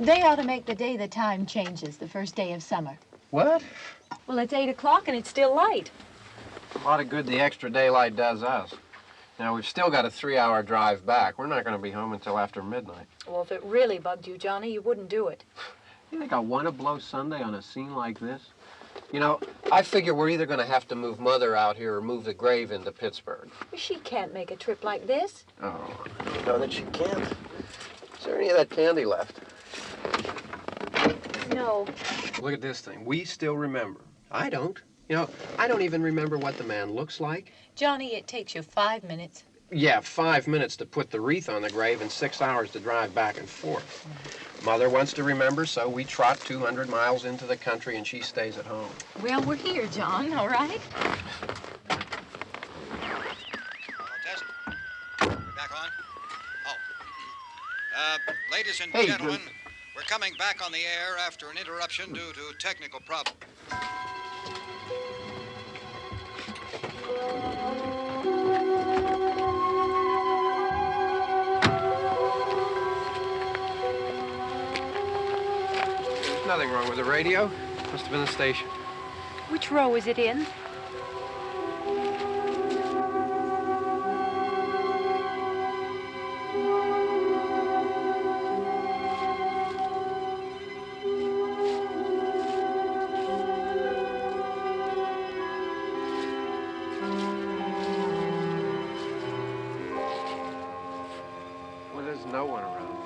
They ought to make the day the time changes, the first day of summer. What? Well, it's 8 o'clock and it's still light. A lot of good the extra daylight does us. Now, we've still got a 3-hour drive back. We're not going to be home until after midnight. Well, if it really bugged you, Johnny, you wouldn't do it. You think I want to blow Sunday on a scene like this? You know, I figure we're either going to have to move Mother out here or move the grave into Pittsburgh. She can't make a trip like this. Oh, I don't know that she can't. Is there any of that candy left? No. Look at this thing. We still remember. I don't. You know, I don't even remember what the man looks like. Johnny, it takes you 5 minutes. Yeah, 5 minutes to put the wreath on the grave and 6 hours to drive back and forth. Mother wants to remember, so we trot 200 miles into the country and she stays at home. Well, we're here, John, all right? Test. We're back on? Oh. Ladies and gentlemen, we're coming back on the air after an interruption due to technical problems. There's nothing wrong with the radio. Must have been the station. Which row is it in? Well, there's no one around.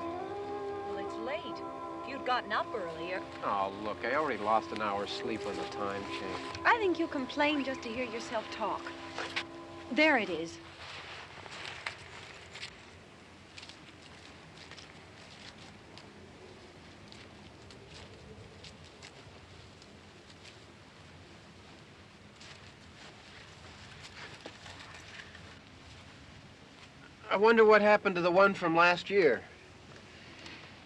Well, it's late. If you'd gotten up earlier. Oh, look, I already lost an hour's sleep on the time change. I think you complain just to hear yourself talk. There it is. I wonder what happened to the one from last year.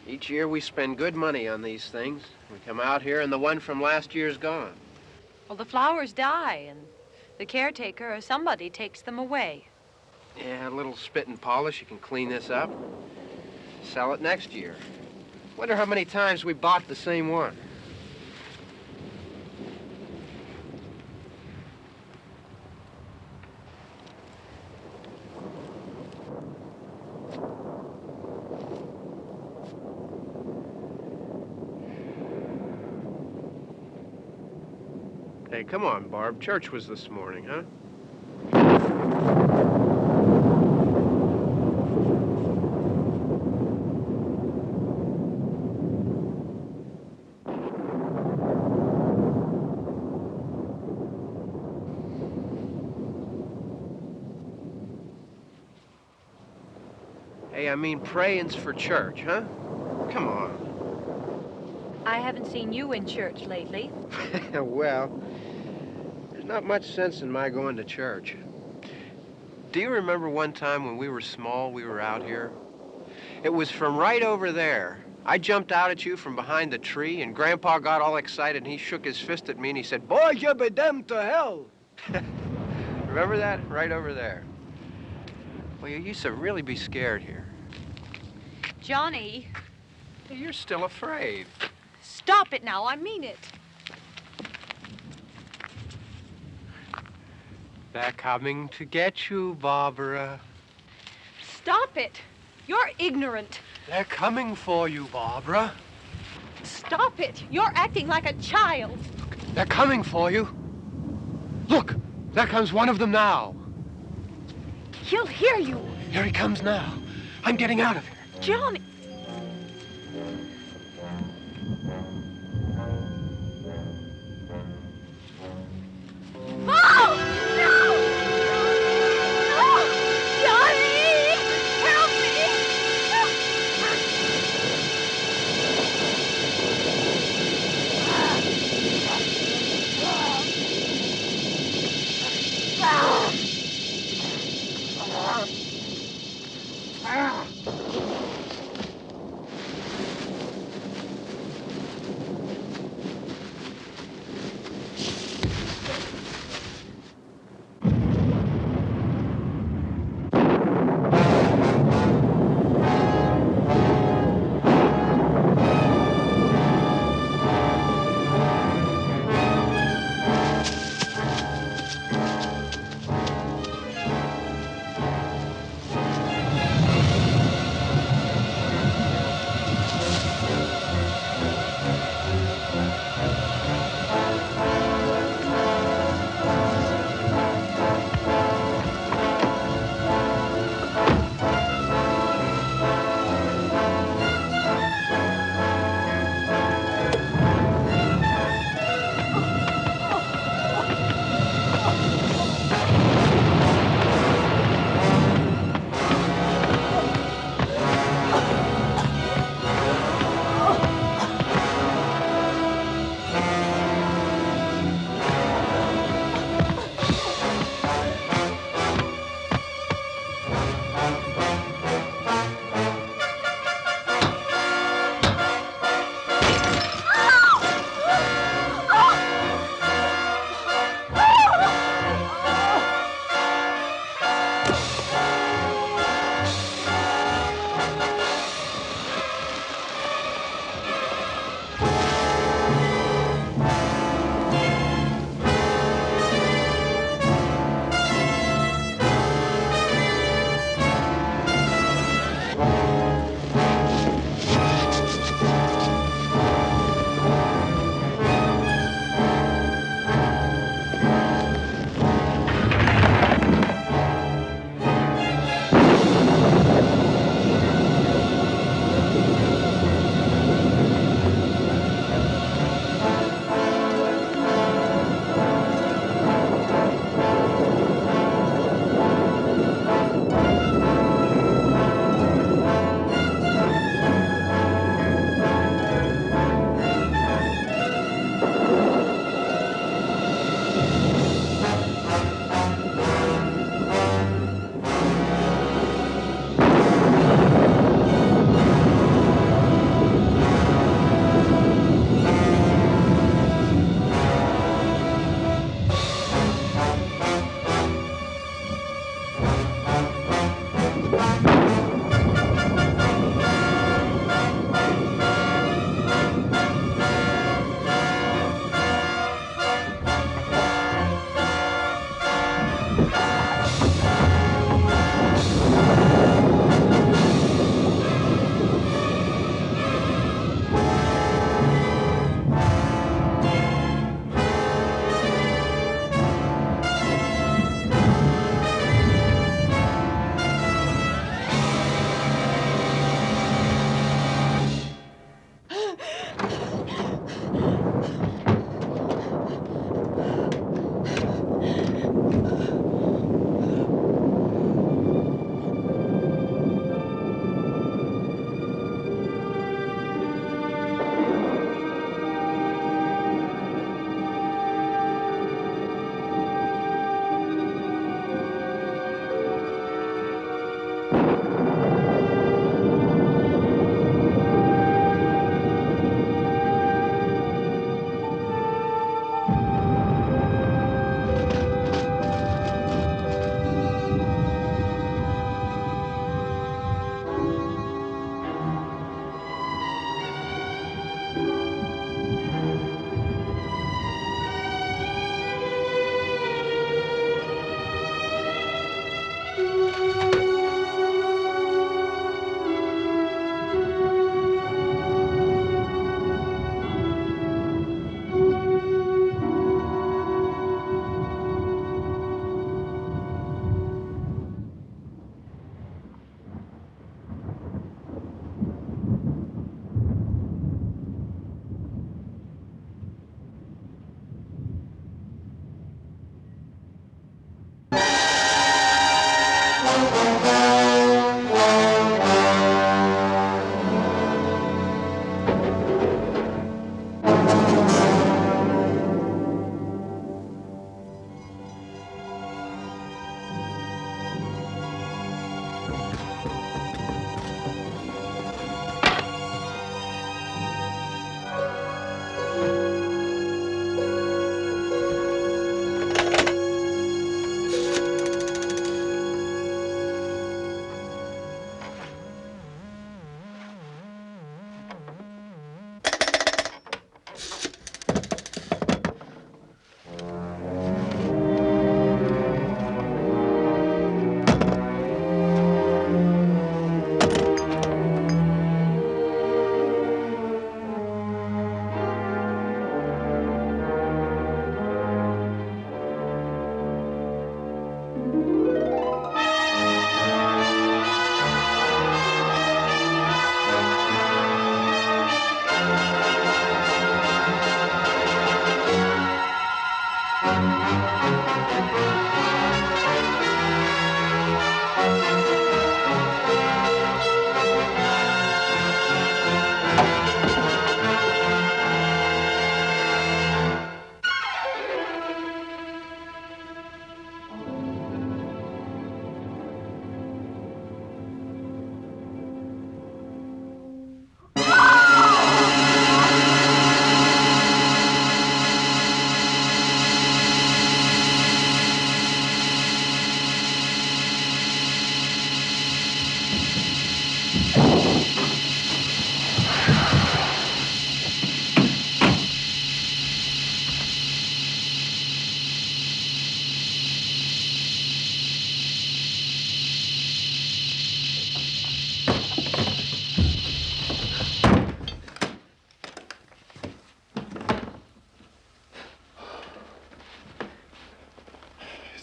Each year we spend good money on these things. We come out here and the one from last year's gone. Well, the flowers die, and the caretaker or somebody takes them away. Yeah, a little spit and polish, you can clean this up. Sell it next year. Wonder how many times we bought the same one. Hey, come on, Barb. Church was this morning, huh? Hey, I mean, praying's for church, huh? Come on. I haven't seen you in church lately. Well, there's not much sense in my going to church. Do you remember one time when we were small, we were out here? It was from right over there, I jumped out at you from behind the tree, and Grandpa got all excited, and he shook his fist at me, and he said, "Boy, you be damned to hell." Remember that? Right over there. Well, you used to really be scared here. Johnny, Hey, you're still afraid. stop it now. I mean it. They're coming to get you, Barbara. Stop it. You're ignorant. They're coming for you, Barbara. Stop it. You're acting like a child. They're coming for you. Look, there comes one of them now. He'll hear you. Here he comes now. I'm getting out of here. Johnny. Oh! No! No! Johnny! Help me!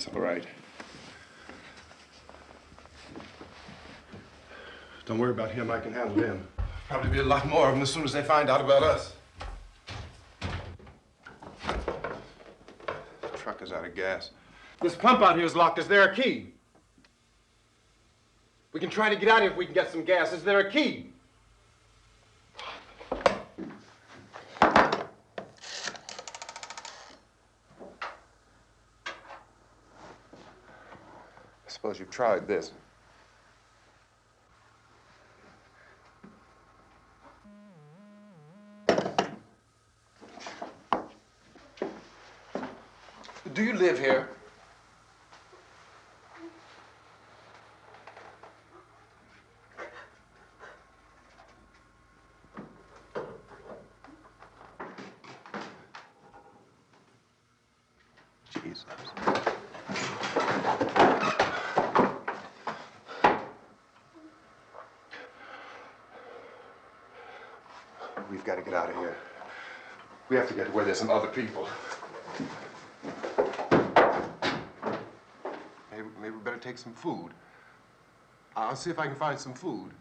It's all right. Don't worry about him. I can handle him. Probably be a lot more of them as soon as they find out about us. The truck is out of gas. This pump out here is locked. Is there a key? We can try to get out here if we can get some gas. Is there a key? I suppose you've tried this. Do you live here? Jesus. We've got to get out of here. We have to get to where there's some other people. Maybe we better take some food. I'll see if I can find some food.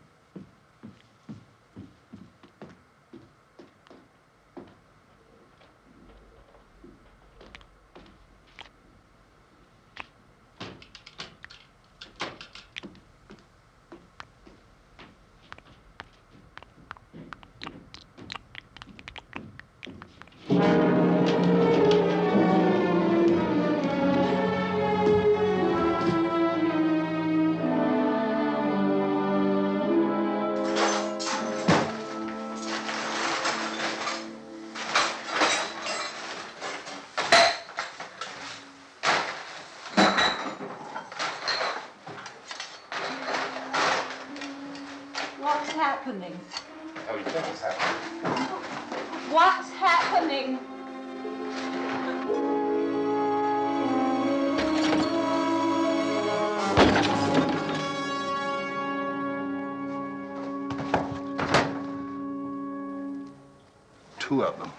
What's happening? How do you think it's happening? What's happening? Two of them.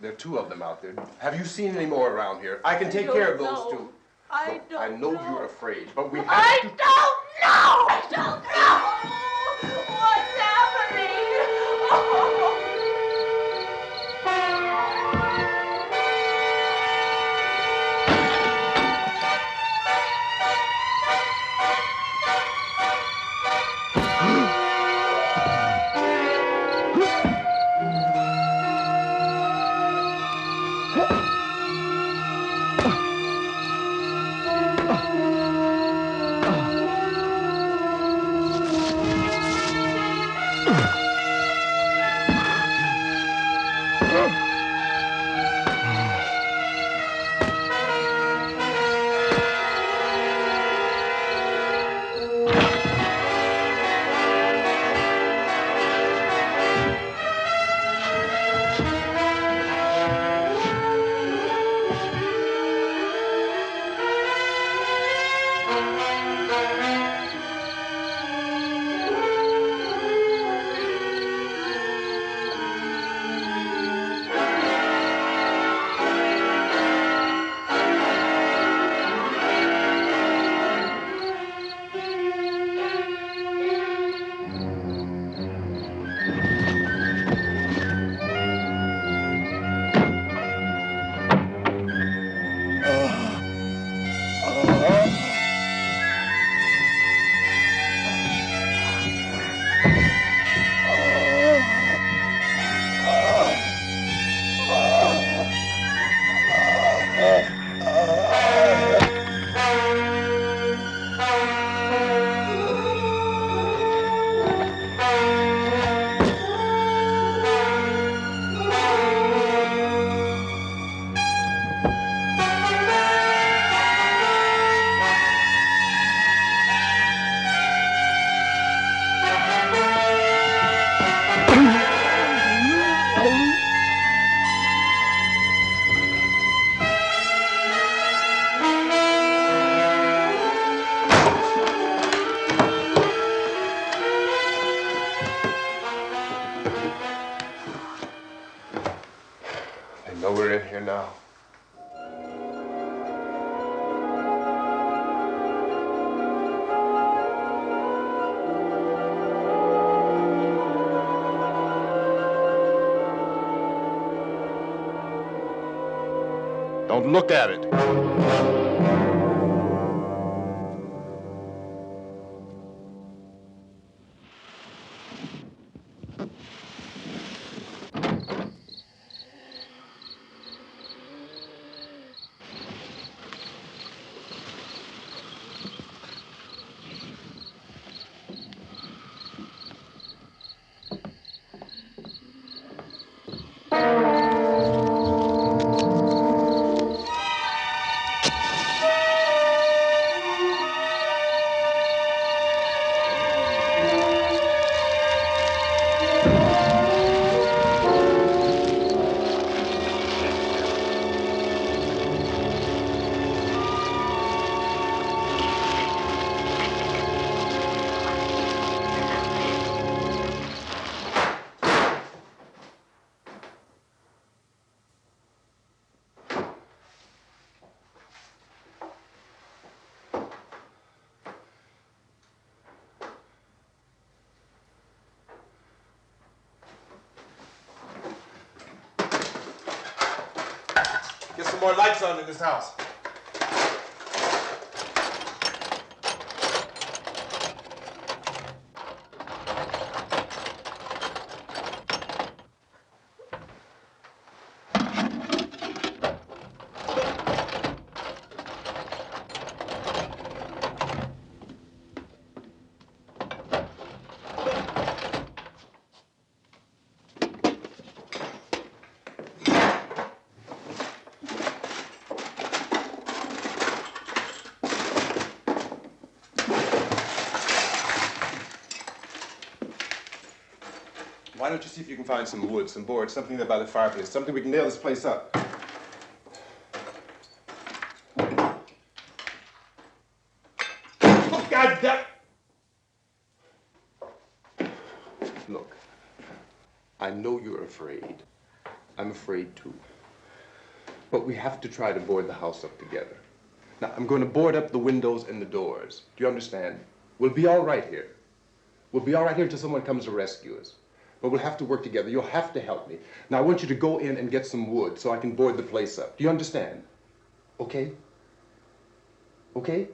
There are two of them out there. Have you seen any more around here? I can take care of those two. I don't I know you're afraid, but we have I to... don't know! I don't know! What's happening? Oh. we're in here now. Don't look at it. Get some more lights on in this house. Why don't you see if you can find some wood, some boards, something there by the fireplace, something we can nail this place up. Oh, God damn! Look, I know you're afraid. I'm afraid too. But we have to try to board the house up together. Now, I'm going to board up the windows and the doors. Do you understand? We'll be all right here. We'll be all right here until someone comes to rescue us. But we'll have to work together. You'll have to help me. Now, I want you to go in and get some wood so I can board the place up. Do you understand? Okay? Okay?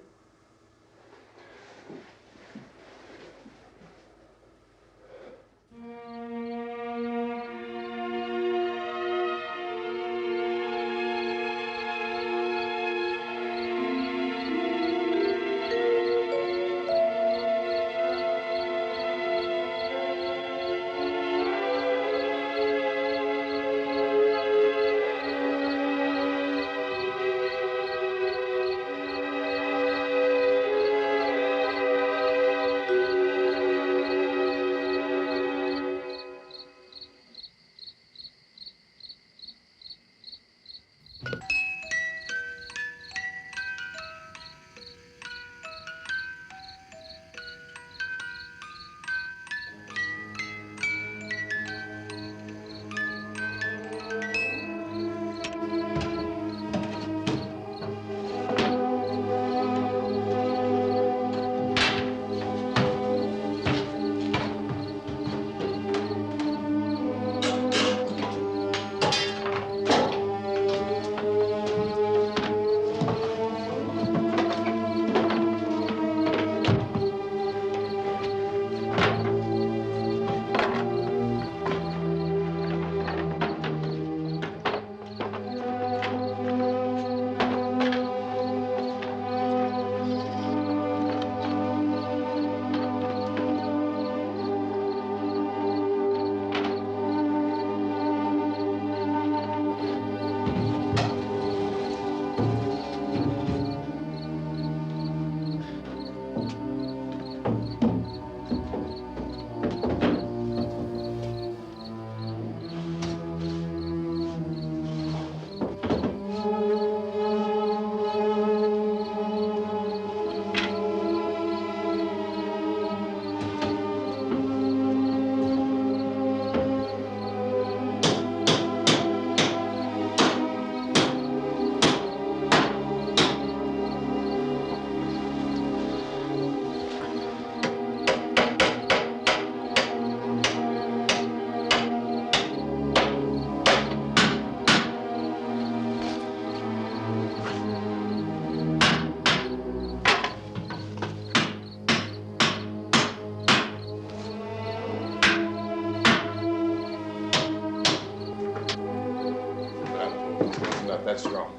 that's wrong.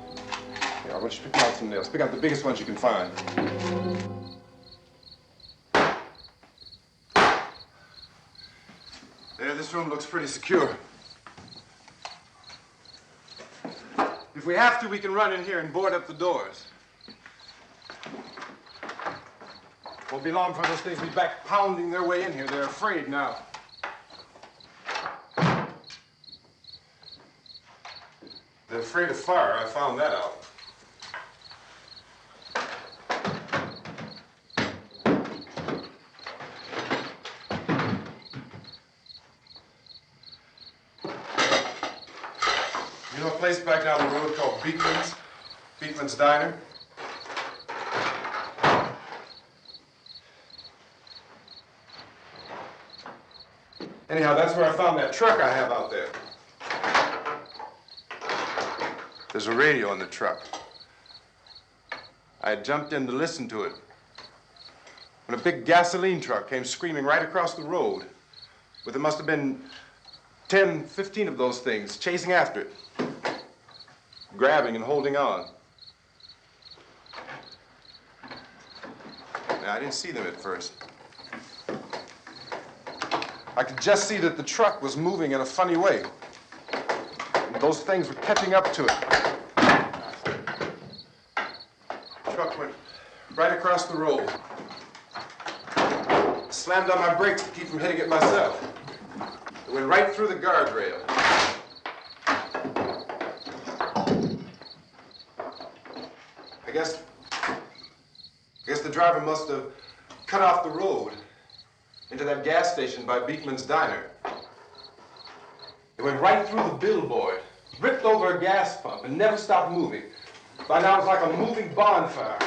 Here, I want you to pick out some nails. Pick out the biggest ones you can find. There, this room looks pretty secure. If we have to, we can run in here and board up the doors. Won't be long for those things to be back pounding their way in here. They're afraid now. They're afraid of fire. I found that out. You know a place back down the road called Beekman's? Beekman's Diner? Anyhow, that's where I found that truck I have out there. There's a radio in the truck. I had jumped in to listen to it when a big gasoline truck came screaming right across the road with there must have been 10, 15 of those things chasing after it, grabbing and holding on. Now, I didn't see them at first. I could just see that the truck was moving in a funny way. And those things were catching up to it. The truck went right across the road. Slammed on my brakes to keep from hitting it myself. It went right through the guardrail. I guess the driver must have cut off the road into that gas station by Beekman's Diner. It went right through the billboard, ripped over a gas pump, and never stopped moving. By now, it's like a moving bonfire.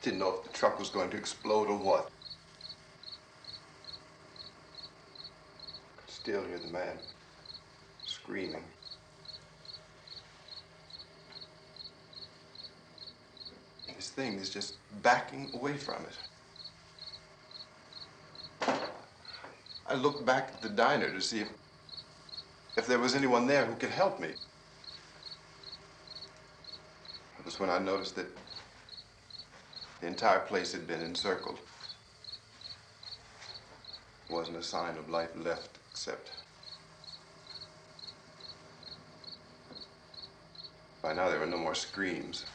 Didn't know if the truck was going to explode or what. Could still hear the man screaming. This thing is just backing away from it. I looked back at the diner to see if there was anyone there who could help me. It was when I noticed that the entire place had been encircled. There wasn't a sign of life left except by now there were no more screams.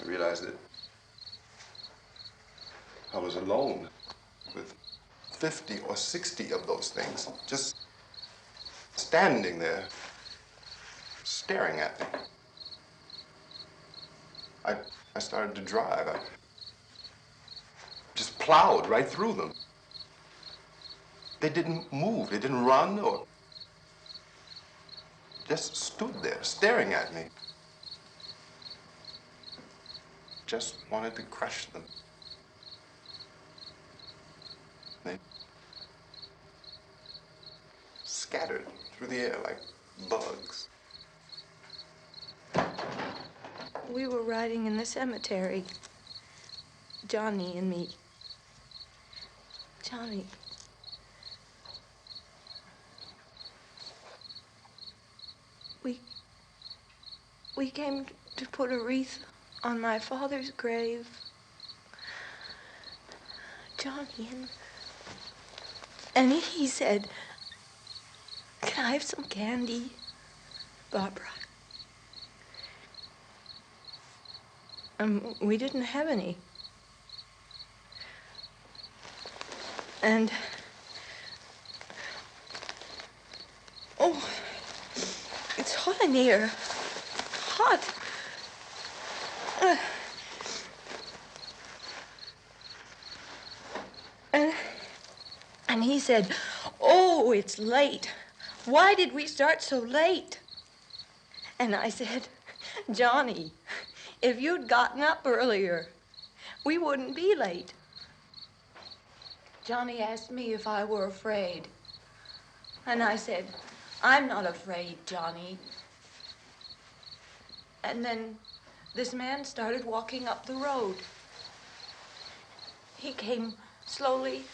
I realized that I was alone with 50 or 60 of those things, just standing there, staring at me. I started to drive. I just plowed right through them. They didn't move, they didn't run or just stood there, staring at me. Just wanted to crush them. They scattered through the air like bugs. We were riding in the cemetery, Johnny and me. Johnny. We came to put a wreath on my father's grave. Johnny, and he said, "Can I have some candy, Barbara?" And we didn't have any. And, oh, it's hot in here. Hot. And he said, "Oh, it's late. Why did we start so late?" And I said, "Johnny, if you'd gotten up earlier, we wouldn't be late." Johnny asked me if I were afraid. And I said, "I'm not afraid, Johnny." And then this man started walking up the road. He came slowly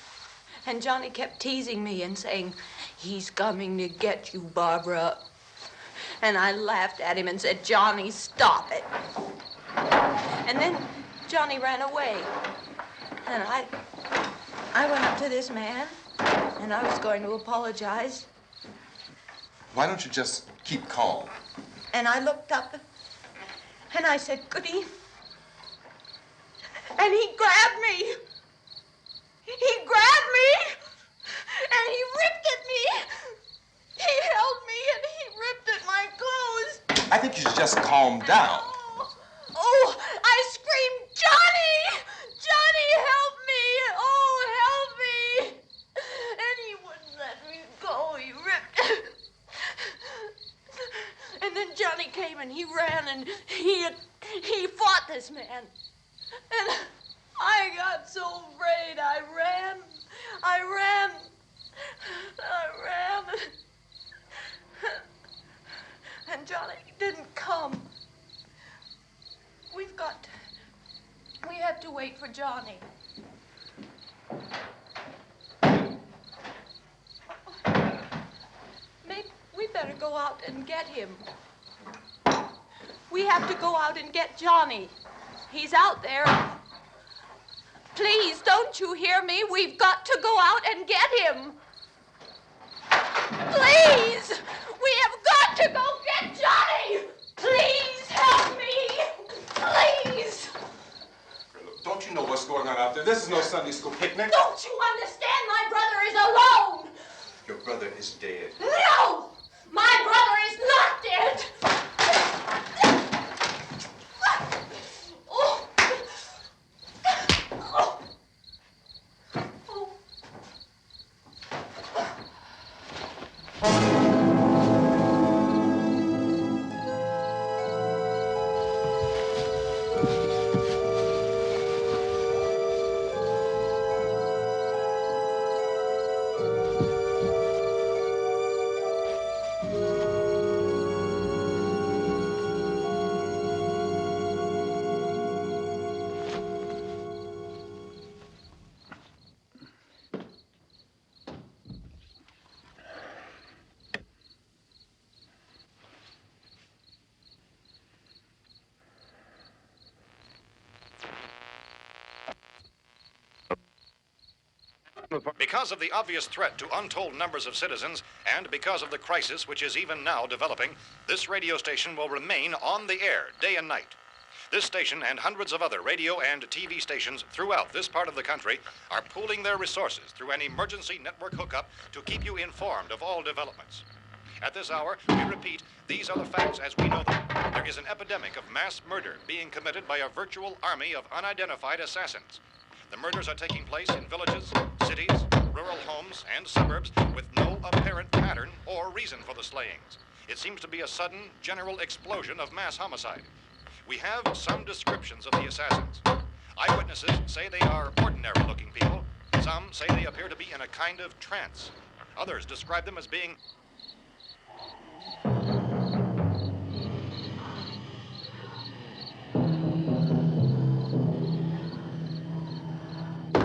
And Johnny kept teasing me and saying, "He's coming to get you, Barbara." And I laughed at him and said, "Johnny, stop it." And then Johnny ran away. And I went up to this man, and I was going to apologize. Why don't you just keep calm? And I looked up, and I said, "Goody." And he grabbed me. He grabbed me, and he ripped at me. He held me, and he ripped at my clothes. I think you should just calm down. Oh, I screamed, "Johnny! Johnny, help me! Oh, help me!" And he wouldn't let me go. He ripped. And then Johnny came and he ran and he fought this man. And I got so afraid. I ran. And Johnny didn't come. We have to wait for Johnny. Maybe we better go out and get him. We have to go out and get Johnny. He's out there. Please, don't you hear me? We've got to go out and get him. Please! We have got to go get Johnny! Please help me! Please! Look, don't you know what's going on out there? This is no Sunday school picnic. Don't you understand? My brother is alone! Your brother is dead. No! My brother is not dead! Oh. Oh. Oh. Because of the obvious threat to untold numbers of citizens, and because of the crisis which is even now developing, this radio station will remain on the air day and night. This station and hundreds of other radio and TV stations throughout this part of the country are pooling their resources through an emergency network hookup to keep you informed of all developments. At this hour, we repeat, these are the facts as we know them. There is an epidemic of mass murder being committed by a virtual army of unidentified assassins. The murders are taking place in villages, cities, rural homes, and suburbs with no apparent pattern or reason for the slayings. It seems to be a sudden, general explosion of mass homicide. We have some descriptions of the assassins. Eyewitnesses say they are ordinary-looking people. Some say they appear to be in a kind of trance. Others describe them as being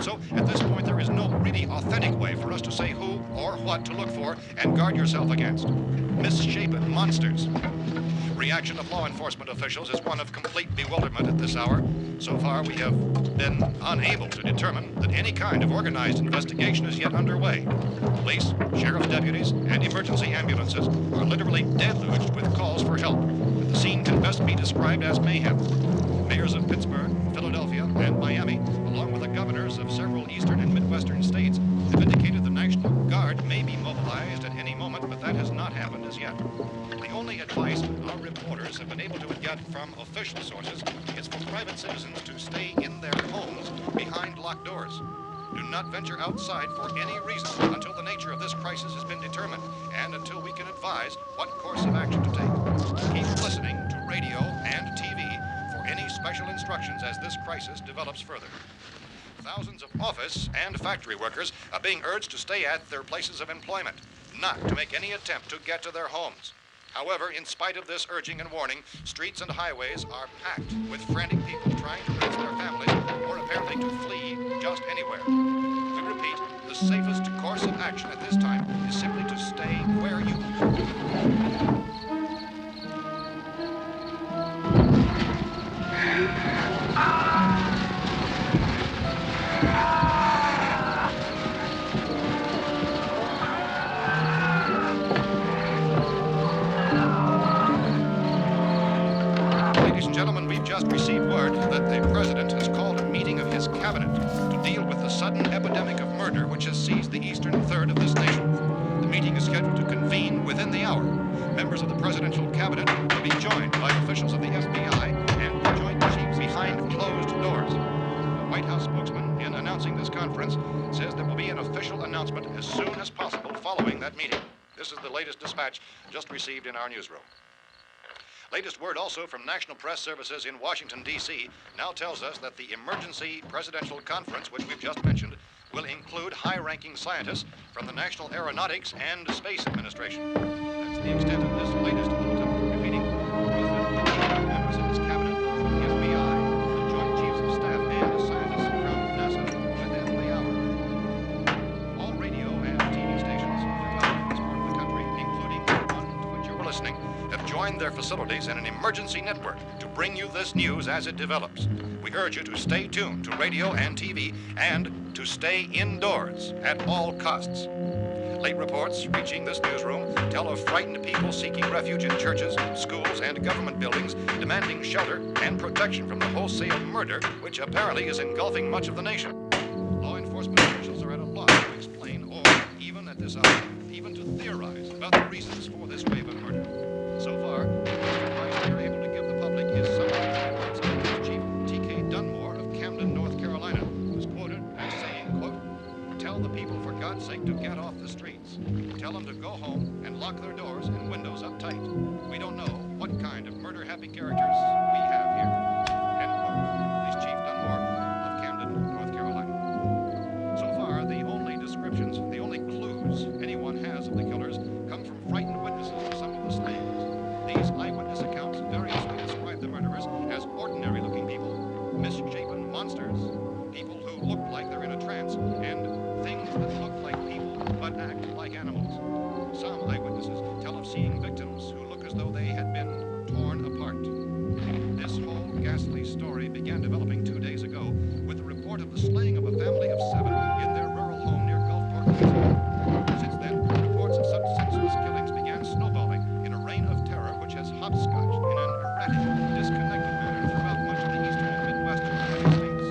So, at this point, there is no really authentic way for us to say who or what to look for and guard yourself against. Misshapen monsters. Reaction of law enforcement officials is one of complete bewilderment at this hour. So far, we have been unable to determine that any kind of organized investigation is yet underway. Police, sheriff's deputies, and emergency ambulances are literally deluged with calls for help. The scene can best be described as mayhem. Mayors of Pittsburgh, Philadelphia, and Miami, along with the governors of several eastern and midwestern states, have indicated the National Guard may be mobilized at any moment, but that has not happened as yet. The only advice our reporters have been able to get from official sources is for private citizens to stay in their homes behind locked doors. Do not venture outside for any reason until the nature of this crisis has been determined and until we can advise what course of action to take. Keep listening to radio and TV for any special instructions as this crisis develops further. Thousands of office and factory workers are being urged to stay at their places of employment, not to make any attempt to get to their homes. However, in spite of this urging and warning, streets and highways are packed with frantic people trying to reach their families or apparently to flee just anywhere. We repeat, the safest course of action at this time is simply to stay where you are. Ladies and gentlemen, we've just received word that the president has called a meeting of his cabinet to deal with the sudden epidemic of murder which has seized the eastern third of this nation. The meeting is scheduled to convene within the hour. Members of the presidential cabinet will be joined by officials of the FBI and the Joint Chiefs behind closed doors. The White House spokesman, in announcing this conference, says there will be an official announcement as soon as possible following that meeting. This is the latest dispatch just received in our newsroom. Latest word also from National Press Services in Washington, D.C. now tells us that the emergency presidential conference, which we've just mentioned, will include high-ranking scientists from the National Aeronautics and Space Administration. That's the extent of this latest bulletin, repeating the president, members of his cabinet, the FBI, the Joint Chiefs of Staff, and scientists from NASA within the hour. All radio and TV stations throughout this part of the country, including the one to which you're listening, have joined their facilities in an emergency network to bring you this news as it develops. We urge you to stay tuned to radio and TV and to stay indoors at all costs. Late reports reaching this newsroom tell of frightened people seeking refuge in churches, schools, and government buildings, demanding shelter and protection from the wholesale murder which apparently is engulfing much of the nation. Law enforcement officials are at a loss to explain or, even at this hour, even to theorize about the reasons for this wave of murder. So far, the best advice we are able to give the public is summarized in the words of Police Chief T.K. Dunmore of Camden, North Carolina, who is quoted as saying, quote, "Tell the people, for God's sake, to get off the streets. Tell them to go home and lock their doors and windows up tight. We don't know what kind of murder-happy characters we have here." End quote. Police Chief Dunmore of Camden, North Carolina. So far, the only descriptions, the only clues anyone has of the killers come from frightened witnesses of some of the slayings. These eyewitness accounts variously describe the murderers as ordinary-looking people, misshapen monsters, people who look like they're in a trance, and things that look like people but act like animals. Some eyewitnesses tell of seeing victims who look as though they had been torn apart. This whole ghastly story began developing 2 days ago with the report of the slaying of a family of 7 in their rural home near Gulfport, Louisiana. Since then, reports of such senseless killings began snowballing in a reign of terror which has hopscotched in an erratic, disconnected manner throughout much of the eastern and midwestern United States.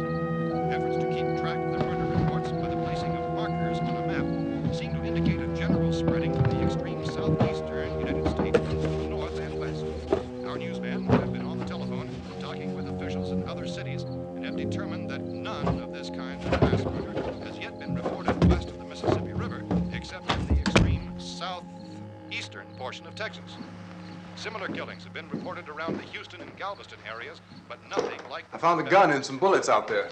Efforts to keep track of the murder reports by the placing of markers on a map seem to indicate a general spreading from the extreme southeastern United States to the north and west. Our newsmen have been on the telephone talking with officials in other cities and have determined that none of this kind of mass murder has yet been reported west of the Mississippi River, except in the extreme southeastern portion of Texas. Similar killings have been reported around the Houston and Galveston areas, but nothing like... I found a gun and some bullets out there.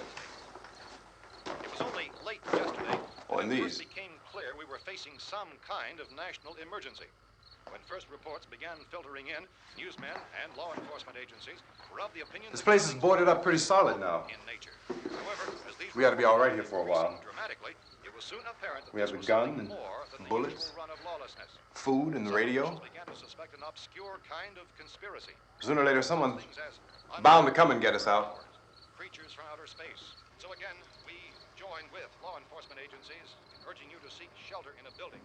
It was only late yesterday Oh, that and it first these. became clear we were facing some kind of national emergency. When first reports began filtering in, newsmen and law enforcement agencies were of the opinion This that place is killings boarded were up pretty solid now. in nature. However, as these We ought to be all right here reports for a while. increased dramatically, it was soon apparent that We have this the was gun something and more than the bullets, usual run of lawlessness. food and the Some radio. officials began to suspect an obscure kind of conspiracy. Sooner or later, someone Things as bound to come and get us out. creatures from outer space. So again, we join with law enforcement agencies in urging you to seek shelter in a building.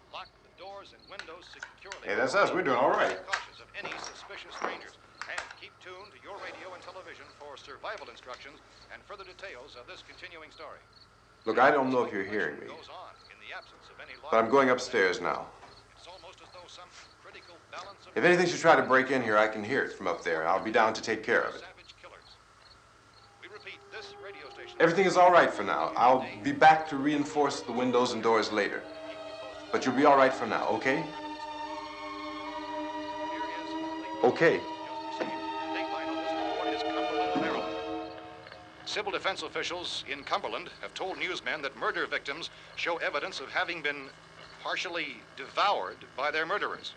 Lock the doors and windows securely. Hey, that's us. We're doing all right. Cautious of any suspicious strangers. And keep tuned to your radio and television for survival instructions and further details of this continuing story. Look, I don't know if you're hearing me, Goes on in the absence of any law. but I'm going upstairs now. It's almost as though some critical balance of If anything should try to break in here, I can hear it from up there, and I'll be down to take care of it. savage killers. We repeat, this radio station. Everything is all right for now. I'll be back to reinforce the windows and doors later. But you'll be all right for now, okay? Okay. Civil defense officials in Cumberland have told newsmen that murder victims show evidence of having been partially devoured by their murderers.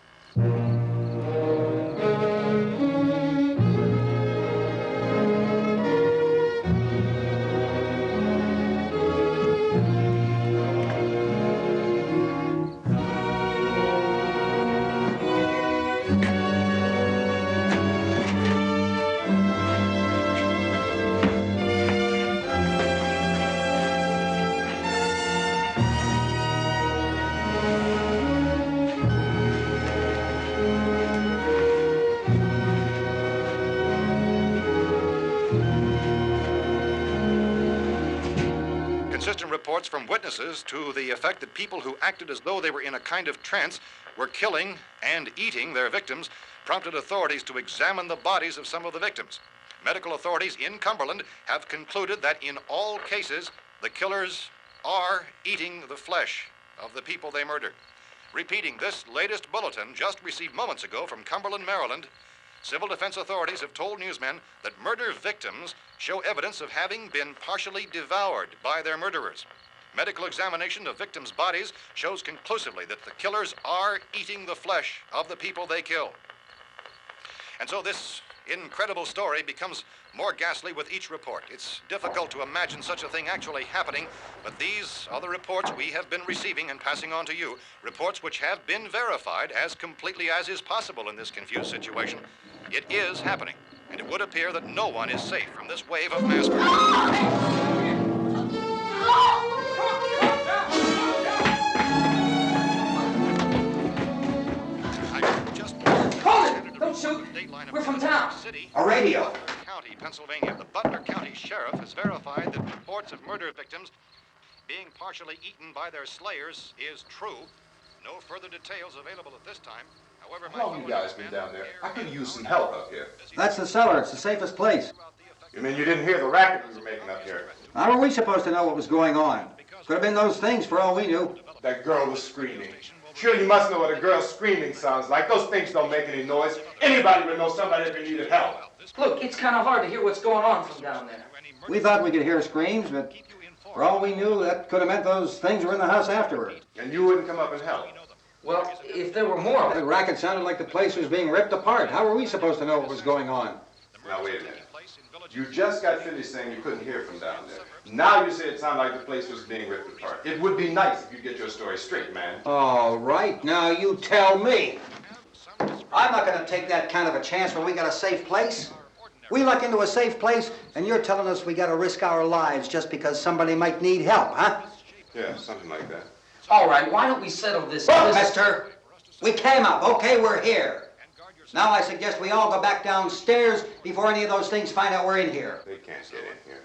Consistent reports from witnesses to the effect that people who acted as though they were in a kind of trance were killing and eating their victims prompted authorities to examine the bodies of some of the victims. Medical authorities in Cumberland have concluded that in all cases, the killers are eating the flesh of the people they murdered. Repeating this latest bulletin just received moments ago from Cumberland, Maryland, civil defense authorities have told newsmen that murder victims show evidence of having been partially devoured by their murderers. Medical examination of victims' bodies shows conclusively that the killers are eating the flesh of the people they kill. And so this incredible story becomes more ghastly with each report. It's difficult to imagine such a thing actually happening, but these are the reports we have been receiving and passing on to you, reports which have been verified as completely as is possible in this confused situation. It is happening, and it would appear that no one is safe from this wave of mass murder. Don't shoot. We're from town. A radio. County, Pennsylvania. The Butler County Sheriff has verified that reports of murder victims being partially eaten by their slayers is true. No further details available at this time. However, How long have you guys been down there? I could use some help up here. That's the cellar. It's the safest place. You mean you didn't hear the racket we were making up here? How were we supposed to know what was going on? Could have been those things for all we knew. That girl was screaming. Sure, you must know what a girl screaming sounds like. Those things don't make any noise. Anybody would know somebody ever needed help. Look, it's kind of hard to hear what's going on from down there. We thought we could hear screams, but for all we knew, that could have meant those things were in the house afterward. And you wouldn't come up and help? Well, if there were more of The them. racket sounded like the place was being ripped apart. How were we supposed to know what was going on? Now, wait a minute. You just got finished saying you couldn't hear from down there. Now you say it sounded like the place was being ripped apart. It would be nice if you'd get your story straight, man. All right, now you tell me. I'm not going to take that kind of a chance when we got a safe place. We luck into a safe place, and you're telling us we got to risk our lives just because somebody might need help, huh? Yeah, something like that. All right, why don't we settle this? Look, mister, we came up. Okay, we're here. Now I suggest we all go back downstairs before any of those things find out we're in here. They can't get in here.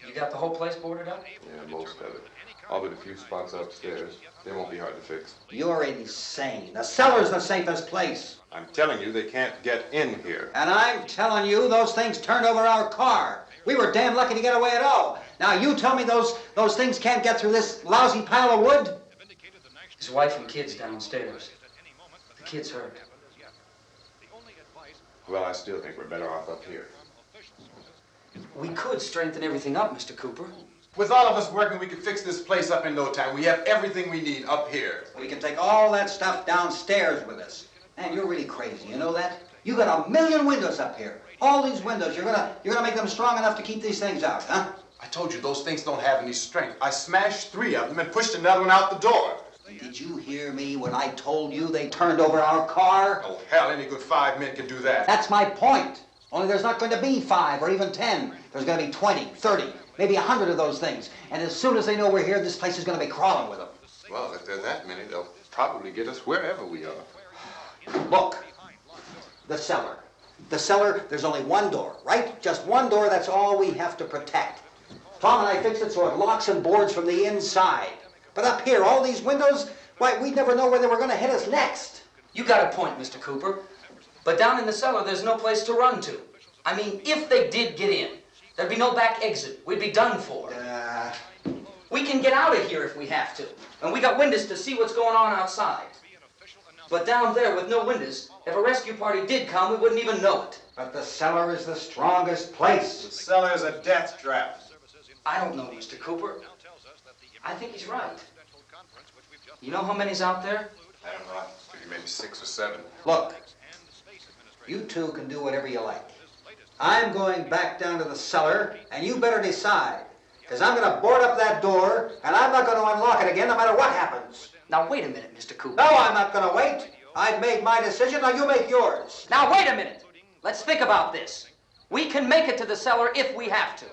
You got the whole place boarded up? Yeah, most of it. All but a few spots upstairs. They won't be hard to fix. You're insane. The cellar's the safest place. I'm telling you, they can't get in here. And I'm telling you, those things turned over our car. We were damn lucky to get away at all. Now you tell me those things can't get through this lousy pile of wood? His wife and kids downstairs. The kid's hurt. Well, I still think we're better off up here. We could strengthen everything up, Mr. Cooper. With all of us working, we could fix this place up in no time. We have everything we need up here. We can take all that stuff downstairs with us. Man, you're really crazy, you know that? You got 1,000,000 windows up here. All these windows, you're gonna make them strong enough to keep these things out, huh? I told you those things don't have any strength. I smashed 3 of them and pushed another one out the door. Did you hear me when I told you they turned over our car? Oh, hell, any good 5 men can do that. That's my point. Only there's not going to be 5 or even 10. There's going to be 20, 30, maybe 100 of those things. And as soon as they know we're here, this place is going to be crawling with them. Well, if there are that many, they'll probably get us wherever we are. Look, the cellar. The cellar, there's only one door, right? Just one door, that's all we have to protect. Tom and I fixed it so it locks and boards from the inside. But up here, all these windows, why, we'd never know where they were going to hit us next. You got a point, Mr. Cooper. But down in the cellar, there's no place to run to. I mean, if they did get in, there'd be no back exit. We'd be done for. We can get out of here if we have to. And we got windows to see what's going on outside. But down there with no windows, if a rescue party did come, we wouldn't even know it. But the cellar is the strongest place. The cellar's a death trap. I don't know, Mr. Cooper. I think he's right. You know how many's out there? I don't know. Maybe 6 or 7. Look, you two can do whatever you like. I'm going back down to the cellar, and you better decide. Because I'm going to board up that door, and I'm not going to unlock it again no matter what happens. Now, wait a minute, Mr. Cooper. No, I'm not going to wait. I've made my decision, now you make yours. Now, wait a minute. Let's think about this. We can make it to the cellar if we have to.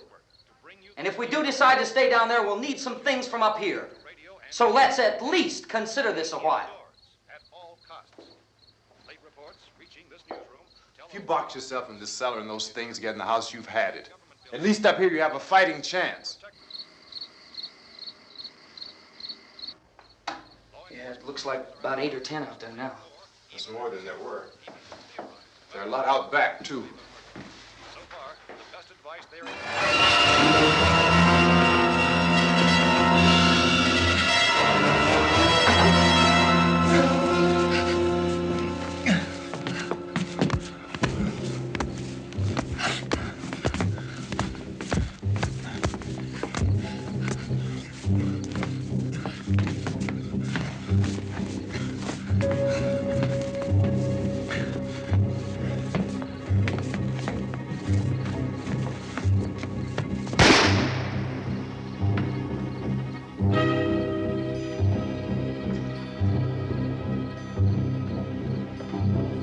And if we do decide to stay down there, we'll need some things from up here. So let's at least consider this a while. If you box yourself in this cellar and those things get in the house, you've had it. At least up here you have a fighting chance. Yeah, it looks like about 8 or 10 out there now. There's more than there were. There are a lot out back, too. So far, the best advice there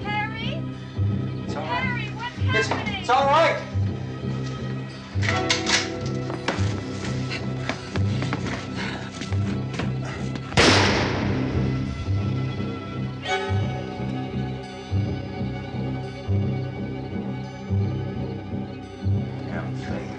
Harry? It's all right. Harry, what's happening? It's all right. Damn thing.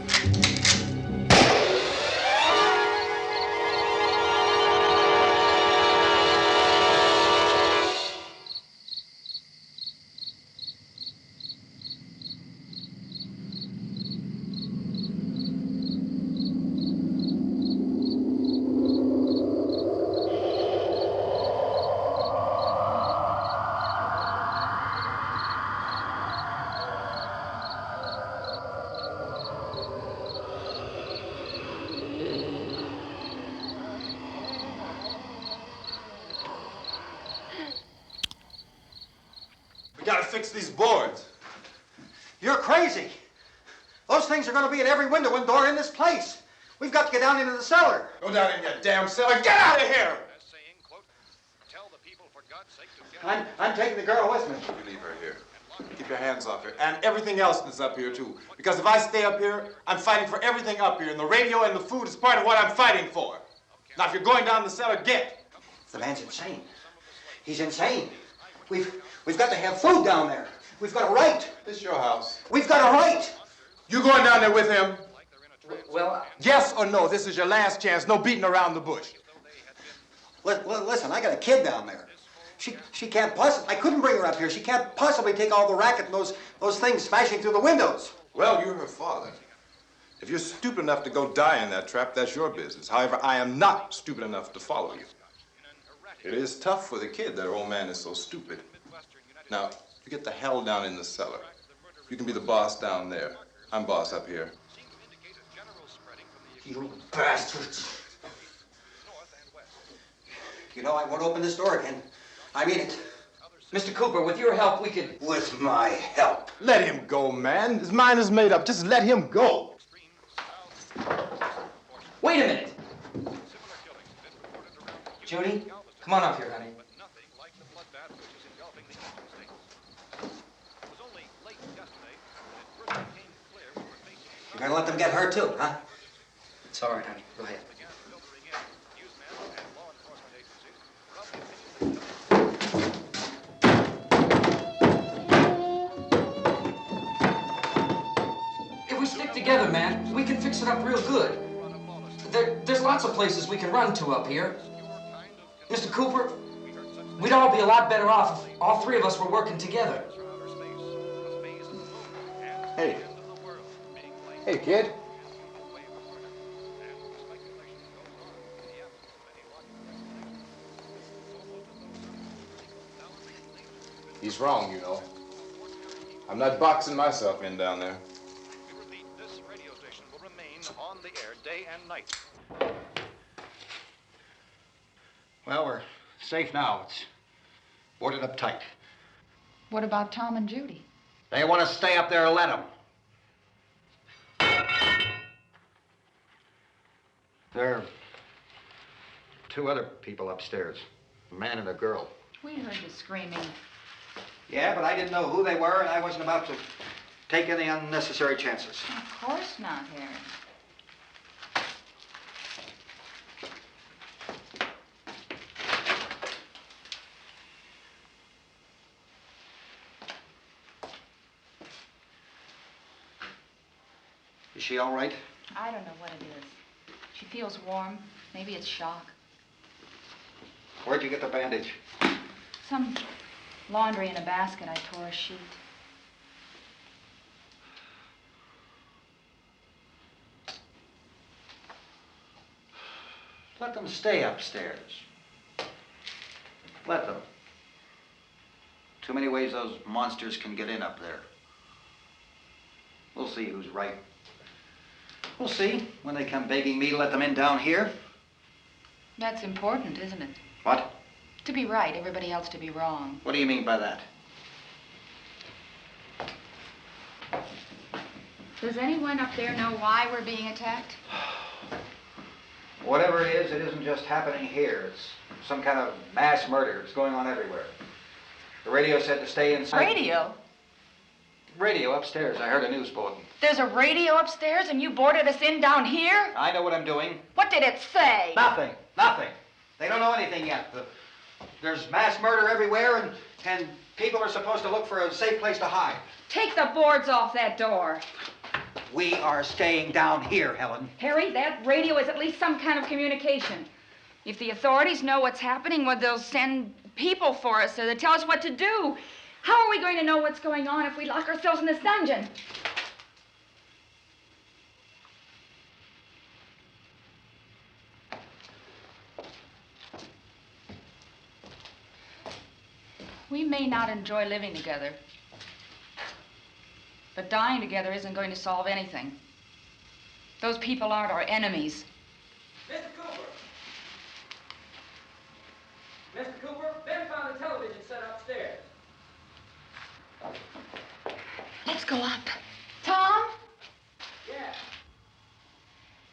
We gotta fix these boards. You're crazy. Those things are going to be at every window and door in this place. We've got to get down into the cellar. Go down in your damn cellar. Get out of here! as saying, quote, tell the people for God's sake to get I'm taking the girl with me. You leave her here. Keep your hands off her. And everything else that's up here, too. Because if I stay up here, I'm fighting for everything up here. And the radio and the food is part of what I'm fighting for. Now, if you're going down the cellar, get. The man's insane. He's insane. We've got to have food down there. We've got a right. This is your house. We've got a right. You going down there with him? Well, Yes or no? This is your last chance. No beating around the bush. Listen, I got a kid down there. She can't possibly. I couldn't bring her up here. She can't possibly take all the racket and those things smashing through the windows. Well, you're her father. If you're stupid enough to go die in that trap, that's your business. However, I am not stupid enough to follow you. It is tough for the kid that old man is so stupid. Now, you get the hell down in the cellar. You can be the boss down there. I'm boss up here. You bastards. You know, I won't open this door again. I mean it. Mr. Cooper, with your help, we could... With my help. Let him go, man. His mind is made up. Just let him go. Wait a minute. Judy, come on up here, honey. You're gonna let them get hurt too, huh? It's all right, honey. Go ahead. If we stick together, man, we can fix it up real good. There's lots of places we can run to up here. Mr. Cooper, we'd all be a lot better off if all three of us were working together. Hey. Hey, kid. He's wrong, you know. I'm not boxing myself in down there. We repeat, this radio station will remain on the air day and night. Well, we're safe now. It's boarded up tight. What about Tom and Judy? They want to stay up there, let them. There are two other people upstairs, a man and a girl. We heard you screaming. Yeah, but I didn't know who they were, and I wasn't about to take any unnecessary chances. Of course not, Harry. Is she all right? I don't know what it is. She feels warm. Maybe it's shock. Where'd you get the bandage? Some laundry in a basket. I tore a sheet. Let them stay upstairs. Let them. Too many ways those monsters can get in up there. We'll see who's right. We'll see when they come begging me to let them in down here. That's important, isn't it? What? To be right, everybody else to be wrong. What do you mean by that? Does anyone up there know why we're being attacked? Whatever it isn't just happening here. It's some kind of mass murder. It's going on everywhere. The radio said to stay inside. Radio? Radio upstairs. I heard a news bulletin. There's a radio upstairs and you boarded us in down here? I know what I'm doing. What did it say? Nothing. Nothing. They don't know anything yet. There's mass murder everywhere, and people are supposed to look for a safe place to hide. Take the boards off that door. We are staying down here, Helen. Harry, that radio is at least some kind of communication. If the authorities know what's happening, well, they'll send people for us so they'll tell us what to do. How are we going to know what's going on if we lock ourselves in this dungeon? We may not enjoy living together, but dying together isn't going to solve anything. Those people aren't our enemies. Mr. Cooper! Mr. Cooper, Ben found the television set upstairs. Let's go up. Tom? Yeah.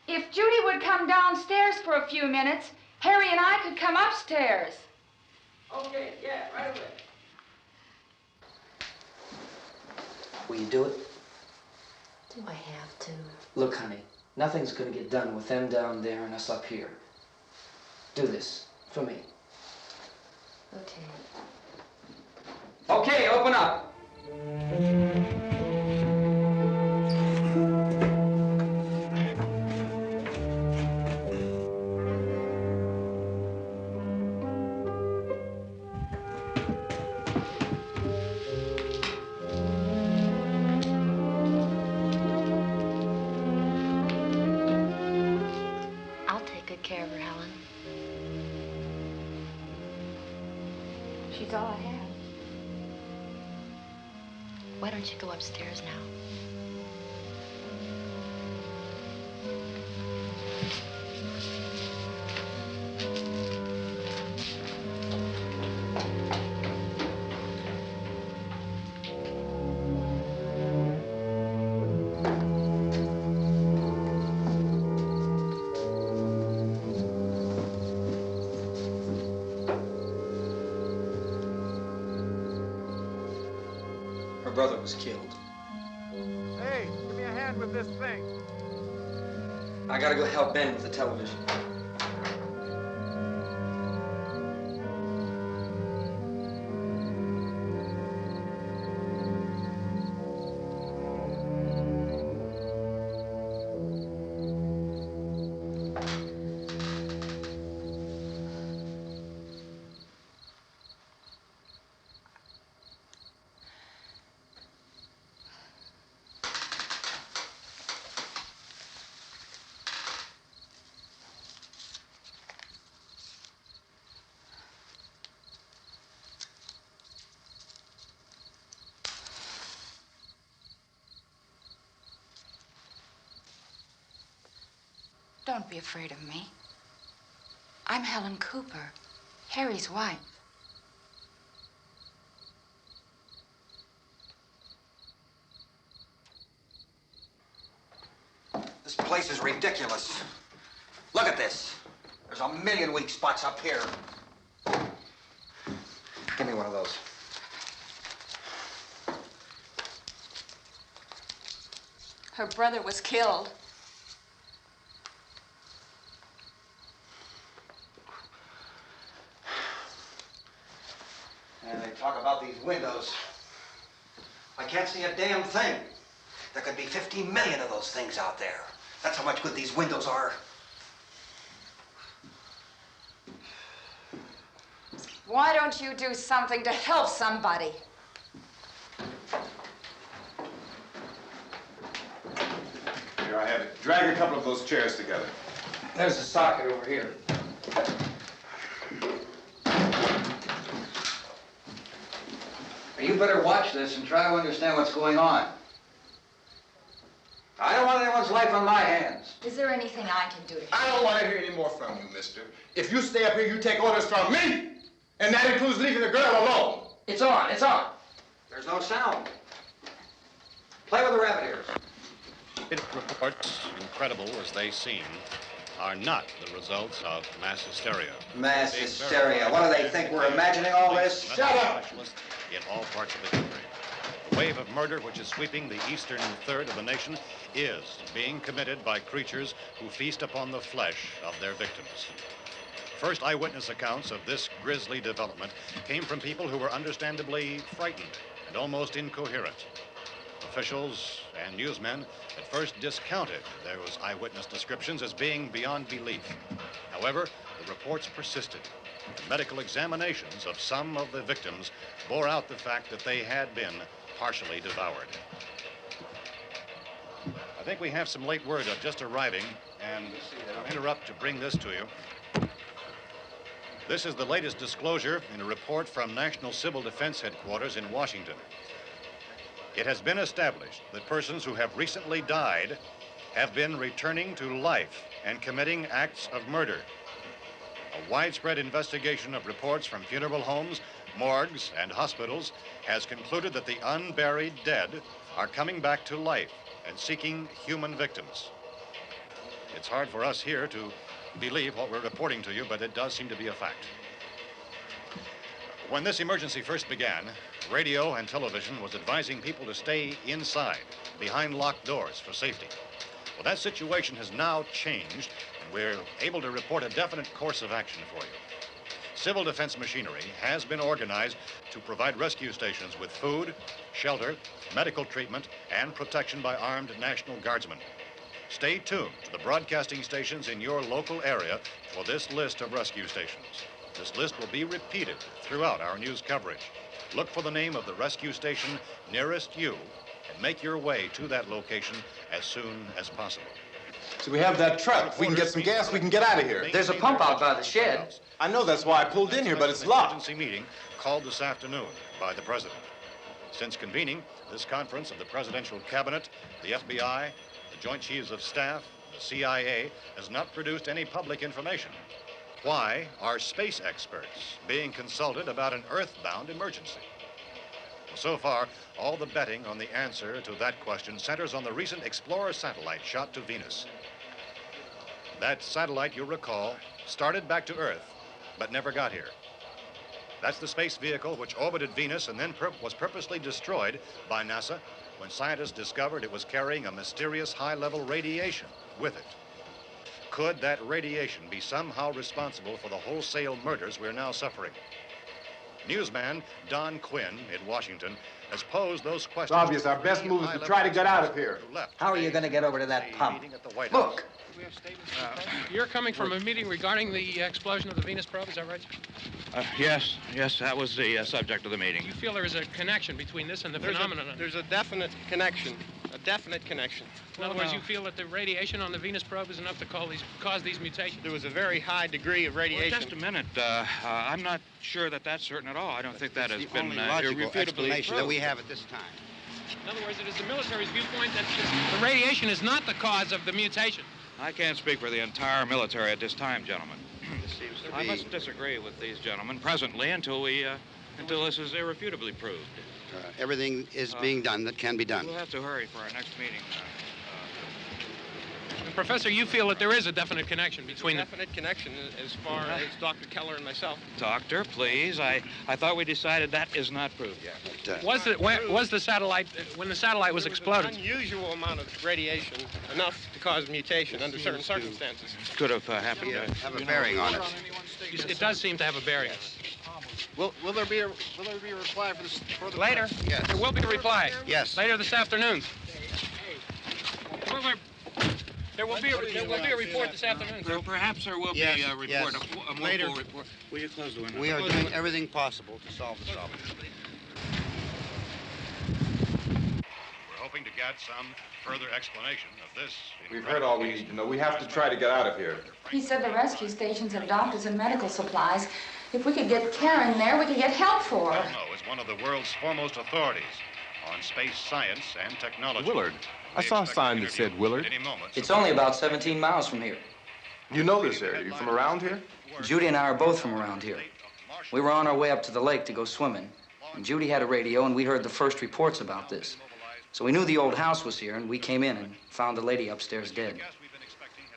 If Judy would come downstairs for a few minutes, Harry and I could come upstairs. Okay, yeah, right away. Will you do it? Do I have to? Look, honey, nothing's gonna get done with them down there and us up here. Do this for me. Okay. Okay, open up. I'll take good care of her, Helen. She's all I have. Why don't you go upstairs now? Her brother was killed. Hey, give me a hand with this thing. I gotta go help Ben with the television. Don't be afraid of me. I'm Helen Cooper, Harry's wife. This place is ridiculous. Look at this. There's a million weak spots up here. Give me one of those. Her brother was killed. And they talk about these windows. I can't see a damn thing. There could be 15 million of those things out there. That's how much good these windows are. Why don't you do something to help somebody? Here I have it. Drag a couple of those chairs together. There's a socket over here. You better watch this and try to understand what's going on. I don't want anyone's life on my hands. Is there anything I can do to help? I don't want to hear any more from you, mister. If you stay up here, you take orders from me. And that includes leaving the girl alone. It's on, it's on. There's no sound. Play with the rabbit ears. Reports, incredible as they seem, are not the results of mass hysteria. Mass hysteria. What do they think? We're imagining all this? Shut up! In all parts of the country. The wave of murder which is sweeping the eastern third of the nation is being committed by creatures who feast upon the flesh of their victims. First eyewitness accounts of this grisly development came from people who were understandably frightened and almost incoherent. Officials and newsmen at first discounted those eyewitness descriptions as being beyond belief. However, the reports persisted. The medical examinations of some of the victims bore out the fact that they had been partially devoured. I think we have some late word just arriving, and I'll interrupt to bring this to you. This is the latest disclosure in a report from National Civil Defense Headquarters in Washington. It has been established that persons who have recently died have been returning to life and committing acts of murder. A widespread investigation of reports from funeral homes, morgues, and hospitals has concluded that the unburied dead are coming back to life and seeking human victims. It's hard for us here to believe what we're reporting to you, but it does seem to be a fact. When this emergency first began, radio and television was advising people to stay inside, behind locked doors for safety. Well, that situation has now changed, and we're able to report a definite course of action for you. Civil defense machinery has been organized to provide rescue stations with food, shelter, medical treatment, and protection by armed National Guardsmen. Stay tuned to the broadcasting stations in your local area for this list of rescue stations. This list will be repeated throughout our news coverage. Look for the name of the rescue station nearest you and make your way to that location as soon as possible. So we have that truck. If we can get some gas, we can get out of here. There's a pump out by the shed. I know, that's why I pulled in here, but it's locked. Emergency meeting called this afternoon by the president. Since convening this conference of the presidential cabinet, the FBI, the Joint Chiefs of Staff, the CIA has not produced any public information. Why are space experts being consulted about an earthbound emergency? Well, so far, all the betting on the answer to that question centers on the recent Explorer satellite shot to Venus. That satellite, you'll recall, started back to Earth, but never got here. That's the space vehicle which orbited Venus and then was purposely destroyed by NASA when scientists discovered it was carrying a mysterious high-level radiation with it. Could that radiation be somehow responsible for the wholesale murders we're now suffering? Newsman Don Quinn in Washington has posed those questions. It's obvious our best move is to try to get out of here. How are you going to get over to that pump? Look! You're coming from a meeting regarding the explosion of the Venus probe, is that right? Yes, that was the subject of the meeting. You feel there is a connection between this and the phenomenon? There's a definite connection. In other words, you feel that the radiation on the Venus probe is enough to cause these mutations? There was a very high degree of radiation. Well, just a minute. I'm not sure that that's certain at all. I don't think that has been logical irrefutably explanation that proved. we have at this time. In other words, it is the military's viewpoint that the radiation is not the cause of the mutation. I can't speak for the entire military at this time, gentlemen. This seems to I be... must disagree with these gentlemen presently until this is irrefutably proved. everything is being done that can be done. We'll have to hurry for our next meeting. Professor, you feel that there is a definite connection between them? Definite connection as far as Dr. Keller and myself. Doctor, please. I thought we decided that is not proved yet. But, Was the satellite, when the satellite was exploded? An unusual amount of radiation, enough to cause mutation under certain circumstances. Could have happened. have a bearing on it. It does seem to have a bearing. Will there be a reply for this further? Later? Yes. There will be a reply. Yes. Later this afternoon. There will be a report this afternoon. Perhaps there will Yes, be a report, yes. a more Later. full report. Will you close the window? We are doing everything possible to solve the problem. We're hoping to get some further explanation of this. We've heard all we need to know. We have to try to get out of here. He said the rescue stations have doctors and medical supplies. If we could get Karen there, we could get help for her. Belno is one of the world's foremost authorities on space science and technology. Willard. I saw a sign that said Willard. It's only about 17 miles from here. You know this area. You from around here? Judy and I are both from around here. We were on our way up to the lake to go swimming, and Judy had a radio, and we heard the first reports about this. So we knew the old house was here, and we came in and found the lady upstairs dead.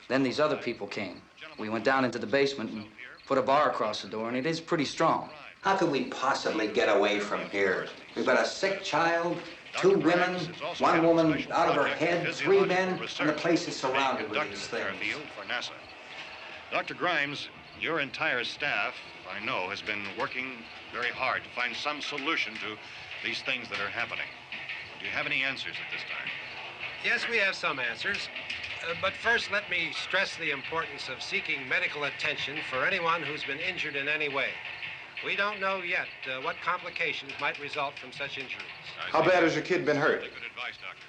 Then these other people came. We went down into the basement and put a bar across the door, and it is pretty strong. How could we possibly get away from here? We've got a sick child, 2 women, 1 woman out of her head, 3 men, and the place is surrounded with these things. For NASA. Dr. Grimes, your entire staff, I know, has been working very hard to find some solution to these things that are happening. Do you have any answers at this time? Yes, we have some answers. But first, let me stress the importance of seeking medical attention for anyone who's been injured in any way. We don't know yet what complications might result from such injuries. How bad has your kid been hurt? Good advice, Doctor.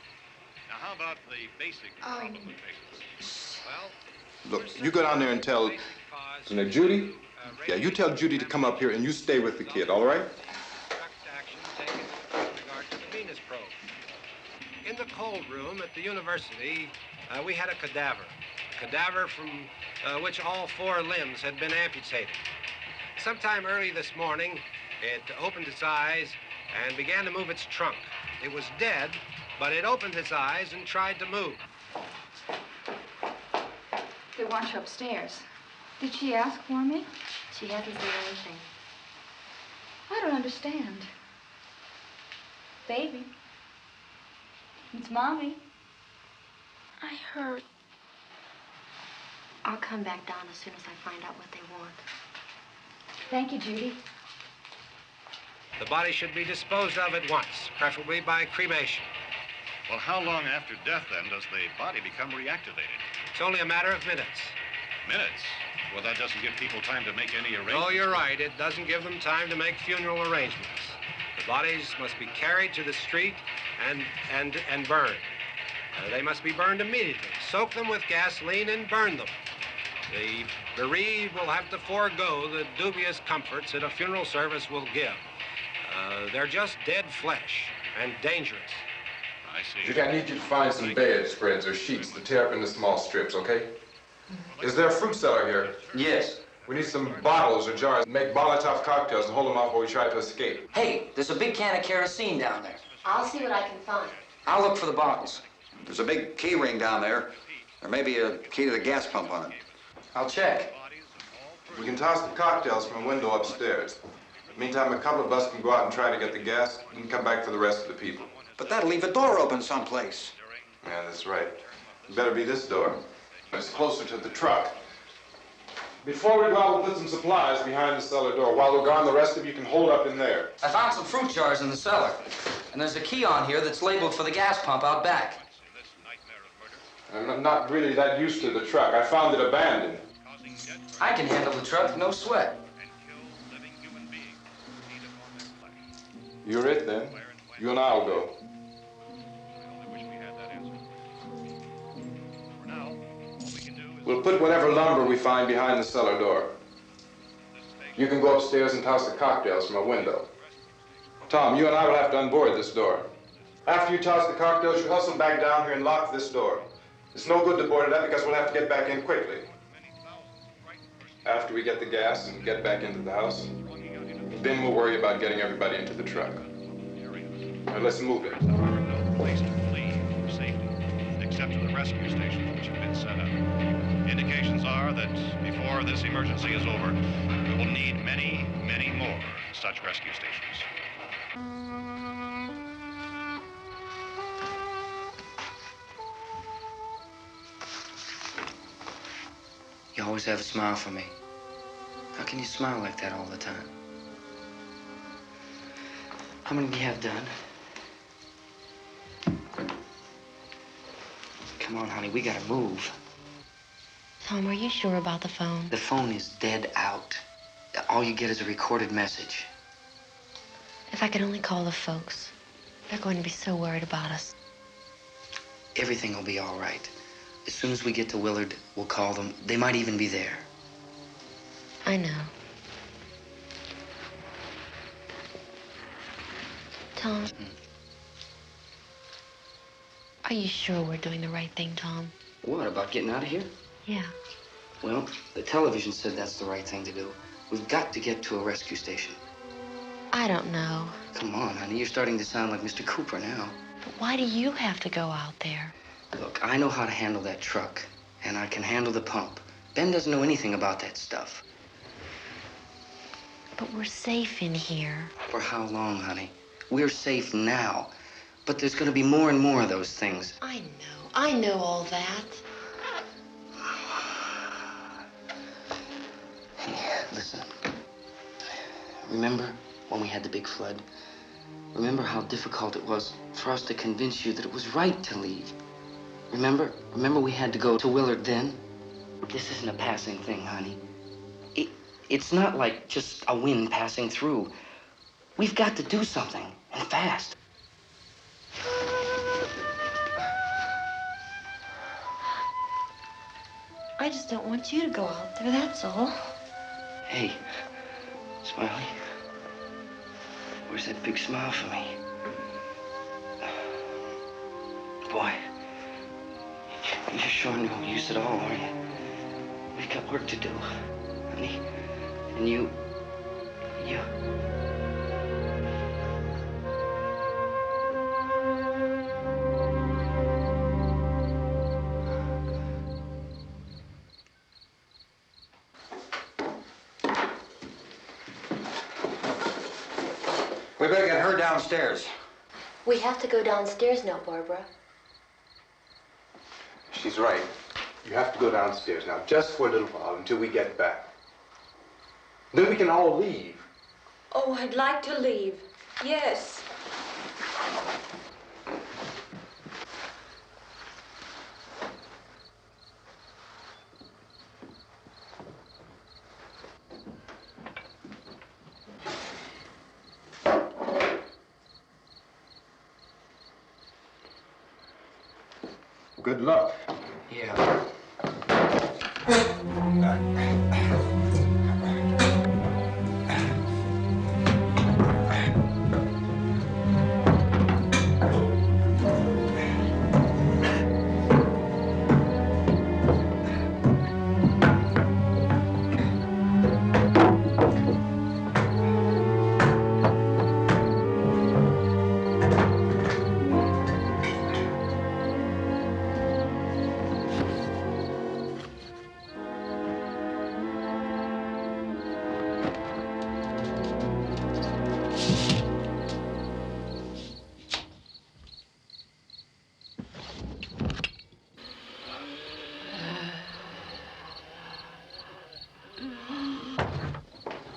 Now, how about the basic problem of patients? Well, Look, you go down there and tell... Now, Judy? Yeah, you tell Judy to come up here and you stay with the kid, all right? Action taken with regard to the Venus probe. In the cold room at the university, we had a cadaver from which all 4 limbs had been amputated. Sometime early this morning, it opened its eyes and began to move its trunk. It was dead, but it opened its eyes and tried to move. They want you upstairs. Did she ask for me? She hasn't said anything. I don't understand. Baby. It's Mommy. I heard. I'll come back down as soon as I find out what they want. Thank you, Judy. The body should be disposed of at once, preferably by cremation. well, how long after death, then, does the body become reactivated? It's only a matter of minutes. Minutes? Well, that doesn't give people time to make any arrangements. Oh, you're right. It doesn't give them time to make funeral arrangements. The bodies must be carried to the street and burned. They must be burned immediately. Soak them with gasoline and burn them. The bereaved will have to forego the dubious comforts that a funeral service will give. They're just dead flesh and dangerous. I see. Judy, I need you to find some bedspreads or sheets to tear up into small strips, okay? Is there a fruit cellar here? Yes. We need some bottles or jars to make Molotov cocktails and hold them off while we try to escape. Hey, there's a big can of kerosene down there. I'll see what I can find. I'll look for the bottles. There's a big key ring down there. There may be a key to the gas pump on it. I'll check. We can toss the cocktails from a window upstairs. Meantime, a couple of us can go out and try to get the gas and come back for the rest of the people. But that'll leave a door open someplace. Yeah, that's right. It better be this door. It's closer to the truck. Before we go out, we'll put some supplies behind the cellar door. While we're gone, the rest of you can hold up in there. I found some fruit jars in the cellar. And there's a key on here that's labeled for the gas pump out back. I'm not really that used to the truck. I found it abandoned. I can handle the truck, no sweat. You're it, then. You and I'll go. We'll put whatever lumber we find behind the cellar door. You can go upstairs and toss the cocktails from a window. Tom, you and I will have to unboard this door. After you toss the cocktails, you hustle back down here and lock this door. It's no good to board it up because we'll have to get back in quickly. After we get the gas and get back into the house, then we'll worry about getting everybody into the truck. Now, let's move it. No place to flee for safety, except to the rescue stations which have been set up. Indications are that before this emergency is over, we will need many, many more such rescue stations. You always have a smile for me. How can you smile like that all the time? How many do you have done? Come on, honey, we gotta move. Tom, are you sure about the phone? The phone is dead out. All you get is a recorded message. If I could only call the folks. They're going to be so worried about us. Everything will be all right. As soon as we get to Willard, we'll call them. They might even be there. I know. Tom. Are you sure we're doing the right thing, Tom? What, about getting out of here? Yeah. Well, the television said that's the right thing to do. We've got to get to a rescue station. I don't know. Come on, honey. You're starting to sound like Mr. Cooper now. But why do you have to go out there? Look, I know how to handle that truck, and I can handle the pump. Ben doesn't know anything about that stuff. But we're safe in here. For how long, honey? We're safe now. But there's going to be more and more of those things. I know all that. Hey, listen. Remember when we had the big flood? Remember how difficult it was for us to convince you that it was right to leave? Remember? Remember we had to go to Willard then? This isn't a passing thing, honey. It's not like just a wind passing through. We've got to do something, and fast. I just don't want you to go out there, that's all. Hey, Smiley. Where's that big smile for me? Boy, you're showing no use at all, are you? We've got work to do, honey. And you... We better get her downstairs. We have to go downstairs now, Barbara. She's right. You have to go downstairs now, just for a little while, until we get back. Then we can all leave. Oh, I'd like to leave. Yes. Good luck. Yeah.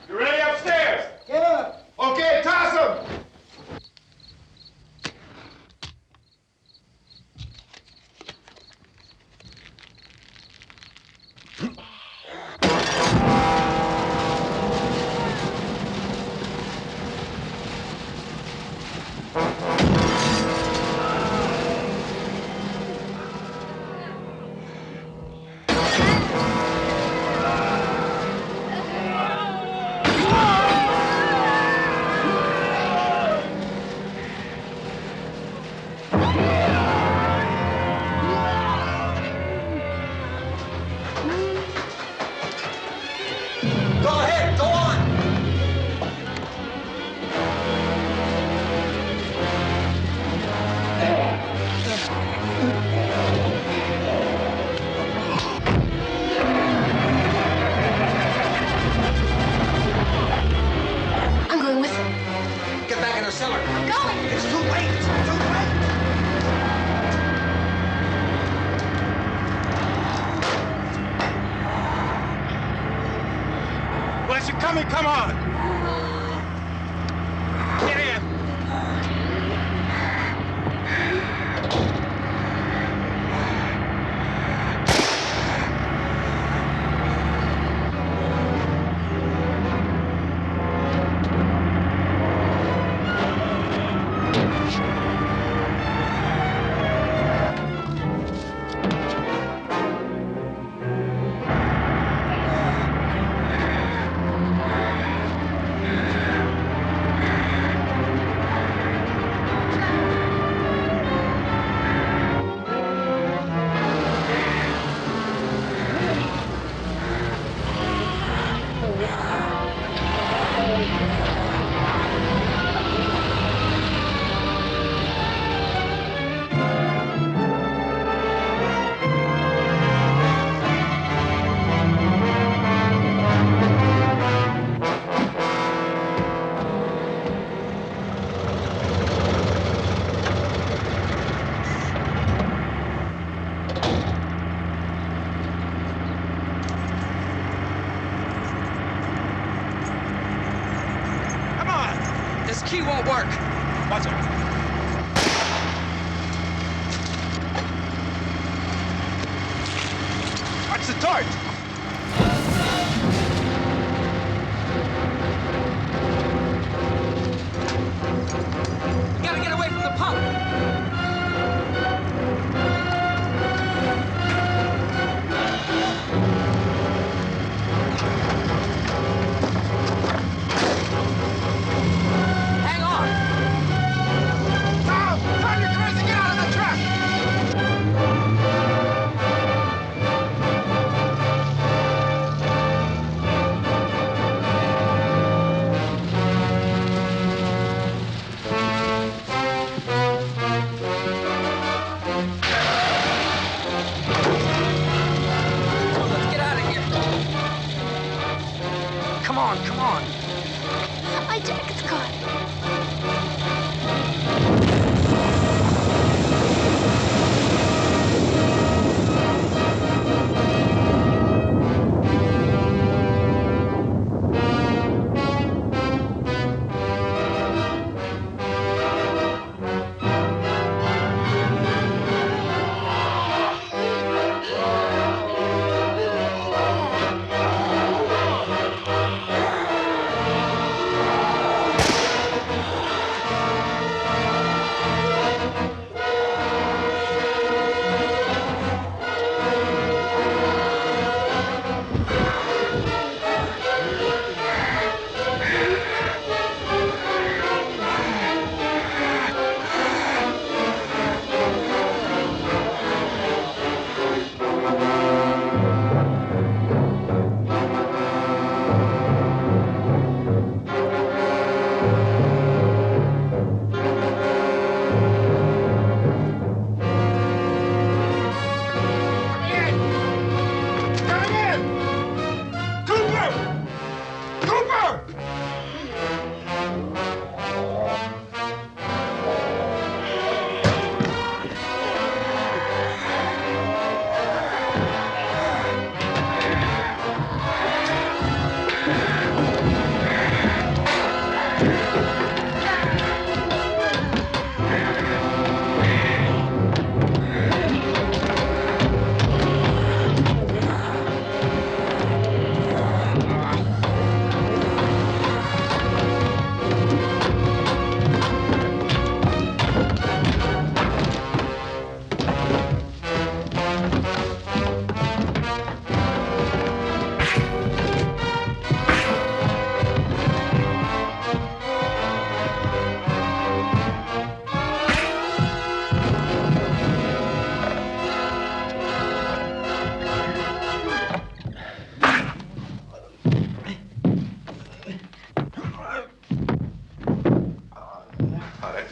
You ready upstairs? Get up. Okay, toss him. Go ahead, go on. I'm going with him. Get back in the cellar. I'm going. It's too late. It's too late. Well, you coming? Come on. Get in. key won't work. What's it? Watch the torch! You gotta get away from the pump. Hang on. Tom! Tom, you're crazy! Get out of the truck! Let's get out of here. Come on, come on. My jacket's caught.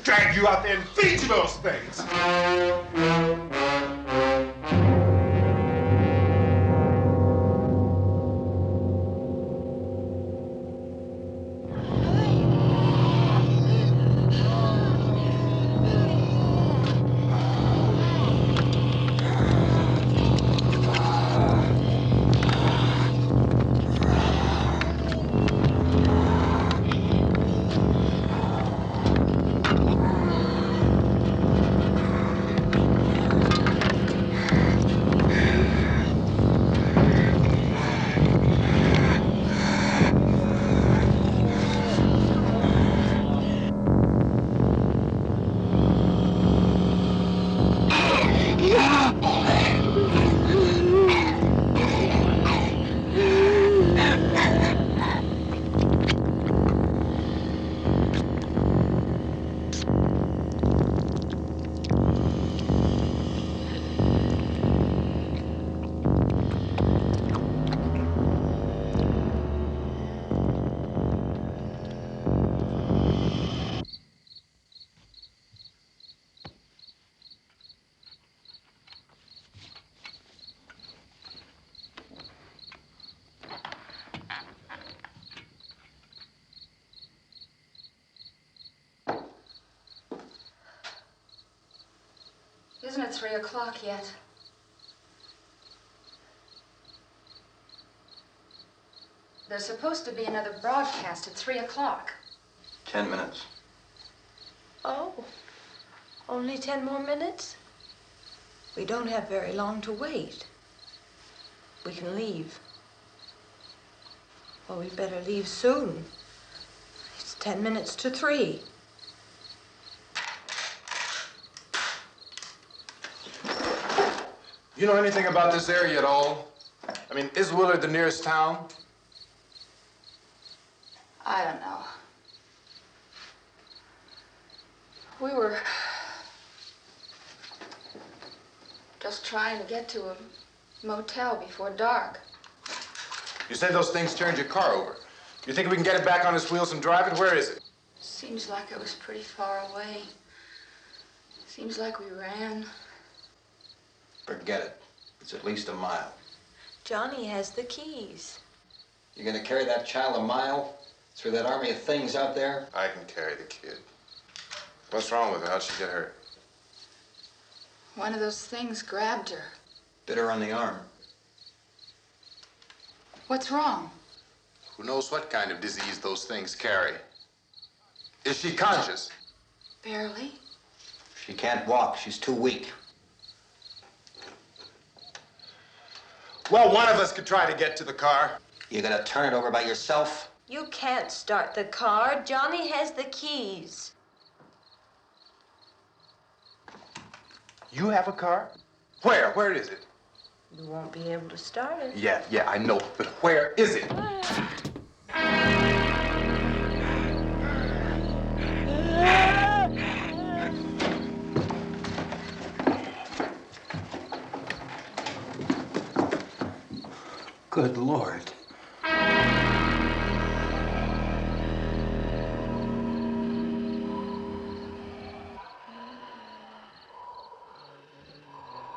Drag you out there and feed you those things! Isn't it 3 o'clock yet? There's supposed to be another broadcast at 3 o'clock. 10 minutes. Oh, only 10 more minutes? We don't have very long to wait. We can leave. Well, we'd better leave soon. It's 10 minutes to 3. You know anything about this area at all? I mean, is Willard the nearest town? I don't know. We were just trying to get to a motel before dark. You said those things turned your car over. You think we can get it back on its wheels and drive it? Where is it? Seems like it was pretty far away. Seems like we ran. Forget it. It's at least a mile. Johnny has the keys. You're gonna carry that child a mile through that army of things out there? I can carry the kid. What's wrong with her? How'd she get hurt? One of those things grabbed her. Bit her on the arm. What's wrong? Who knows what kind of disease those things carry? Is she conscious? Barely. She can't walk. She's too weak. Well, one of us could try to get to the car. You gonna turn it over by yourself? You can't start the car. Johnny has the keys. You have a car? Where? Where is it? You won't be able to start it. Yeah, I know. But where is it? Good Lord.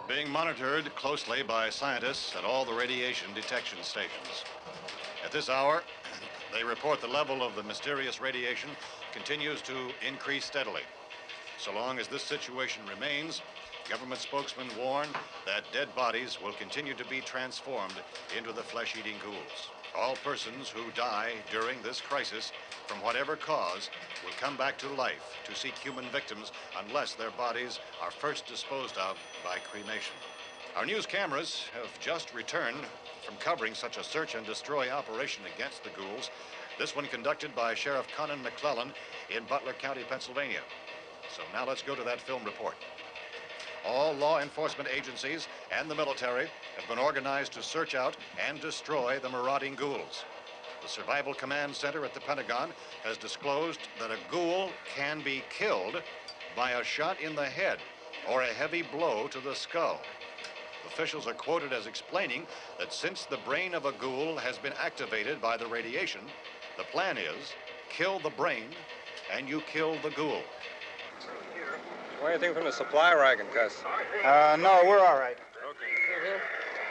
Being monitored closely by scientists at all the radiation detection stations. At this hour, they report the level of the mysterious radiation continues to increase steadily. So long as this situation remains, government spokesmen warn that dead bodies will continue to be transformed into the flesh-eating ghouls. All persons who die during this crisis, from whatever cause, will come back to life to seek human victims unless their bodies are first disposed of by cremation. Our news cameras have just returned from covering such a search and destroy operation against the ghouls, this one conducted by Sheriff Conan McClellan in Butler County, Pennsylvania. So now let's go to that film report. All law enforcement agencies and the military have been organized to search out and destroy the marauding ghouls. The Survival Command Center at the Pentagon has disclosed that a ghoul can be killed by a shot in the head or a heavy blow to the skull. Officials are quoted as explaining that since the brain of a ghoul has been activated by the radiation, the plan is kill the brain and you kill the ghoul. Anything from the supply wagon, Gus? No, we're all right.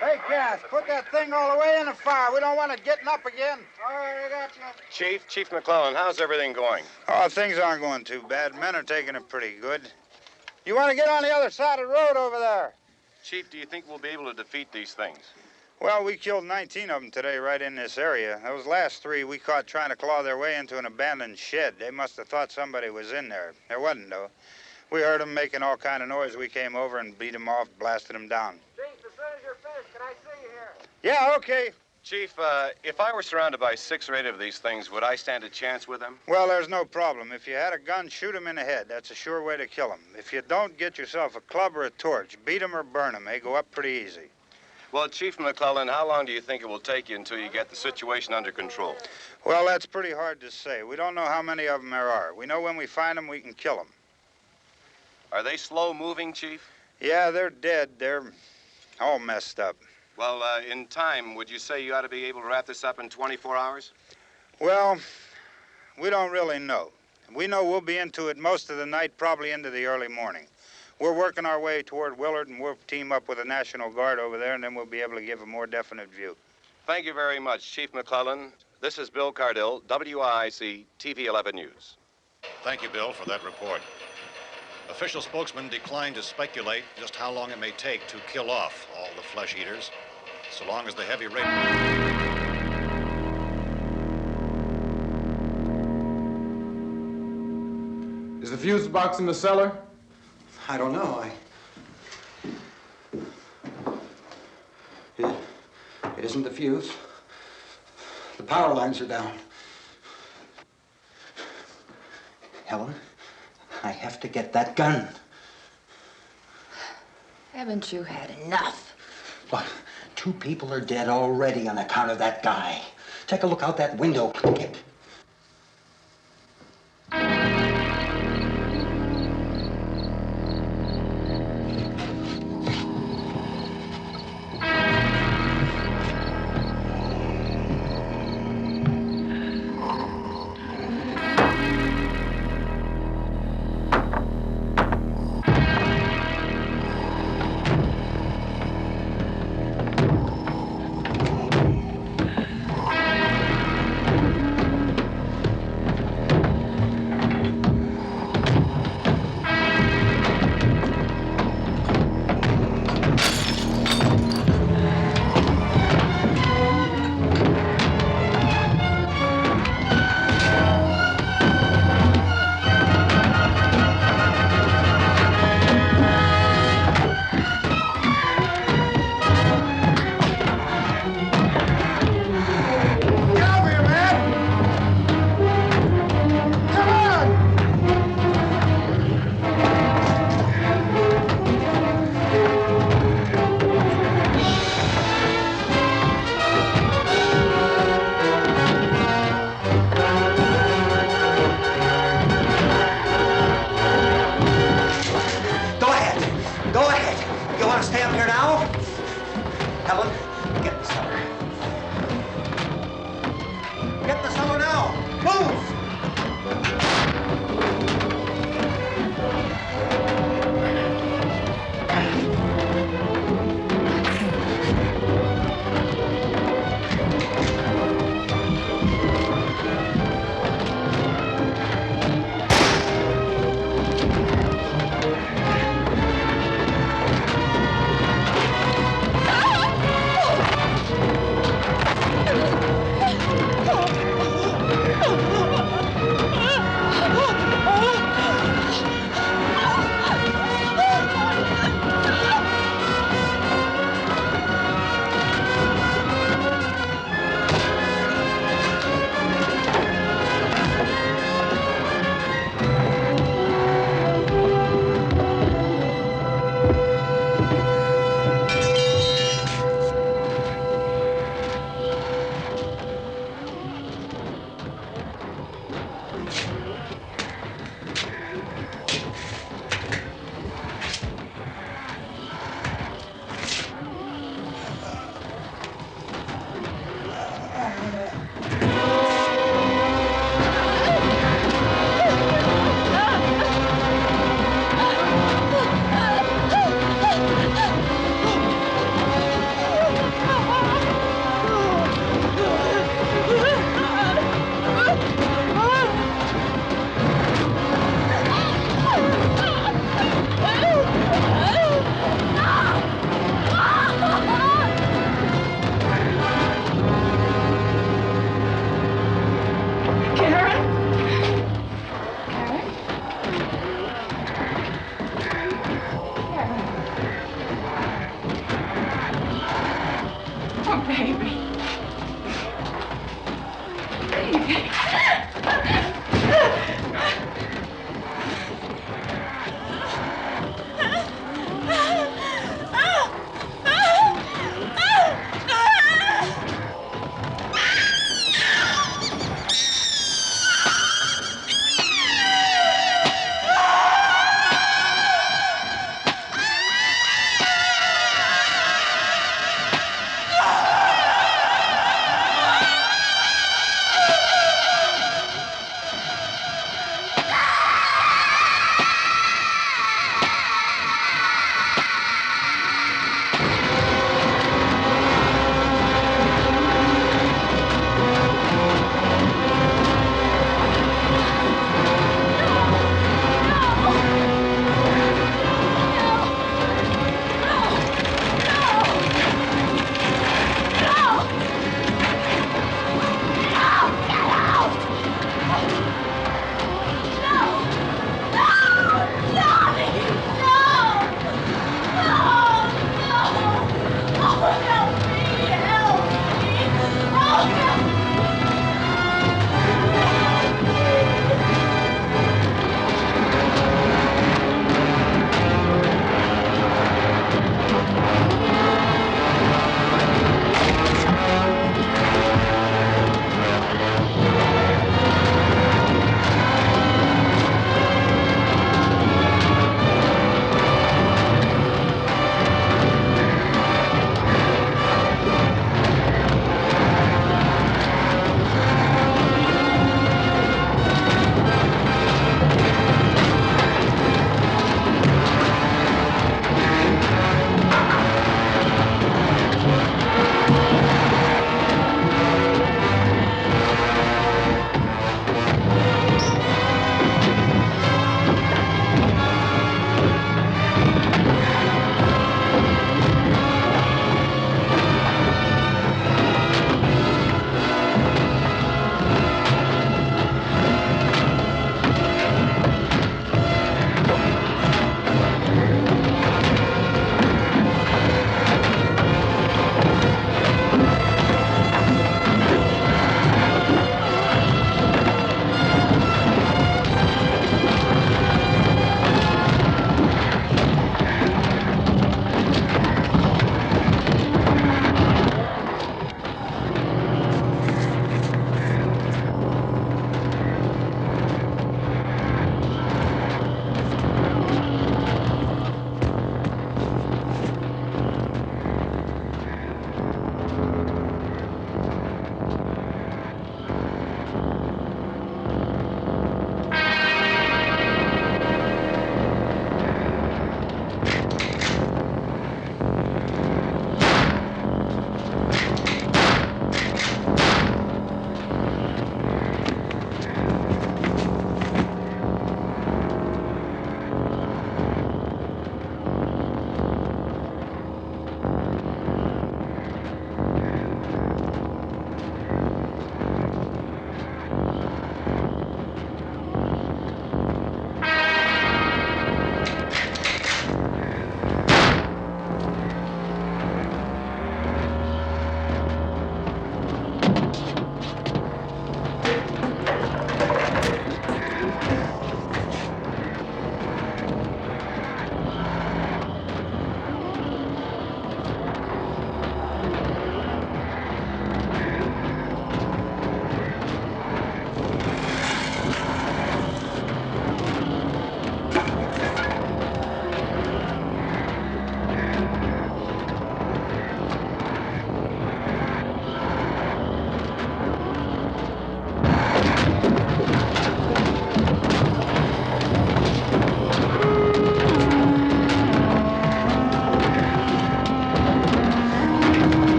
Hey, Cass, put that thing all the way in the fire. We don't want it getting up again. All right, I got you. Chief McClellan, how's everything going? Oh, things aren't going too bad. Men are taking it pretty good. You want to get on the other side of the road over there? Chief, do you think we'll be able to defeat these things? Well, we killed 19 of them today right in this area. Those last 3 we caught trying to claw their way into an abandoned shed. They must have thought somebody was in there. There wasn't, though. We heard them making all kind of noise. We came over and beat them off, blasted them down. Chief, as soon as you're finished, can I see you here? Yeah, okay. Chief, if I were surrounded by 6 or 8 of these things, would I stand a chance with them? Well, there's no problem. If you had a gun, shoot them in the head. That's a sure way to kill them. If you don't, get yourself a club or a torch. Beat them or burn them. They go up pretty easy. Well, Chief McClellan, how long do you think it will take you until you get the situation under control? Well, that's pretty hard to say. We don't know how many of them there are. We know when we find them, we can kill them. Are they slow-moving, Chief? Yeah, they're dead. They're all messed up. Well, in time, would you say you ought to be able to wrap this up in 24 hours? Well, we don't really know. We know we'll be into it most of the night, probably into the early morning. We're working our way toward Willard, and we'll team up with the National Guard over there, and then we'll be able to give a more definite view. Thank you very much, Chief McClellan. This is Bill Cardill, WIC TV 11 News. Thank you, Bill, for that report. Official spokesmen declined to speculate just how long it may take to kill off all the flesh eaters, so long as the heavy rate... Is the the fuse box in the cellar? I don't know. It isn't the fuse. The power lines are down. Helen, I have to get that gun. Haven't you had enough? Look, 2 people are dead already on account of that guy. Take a look out that window. Get...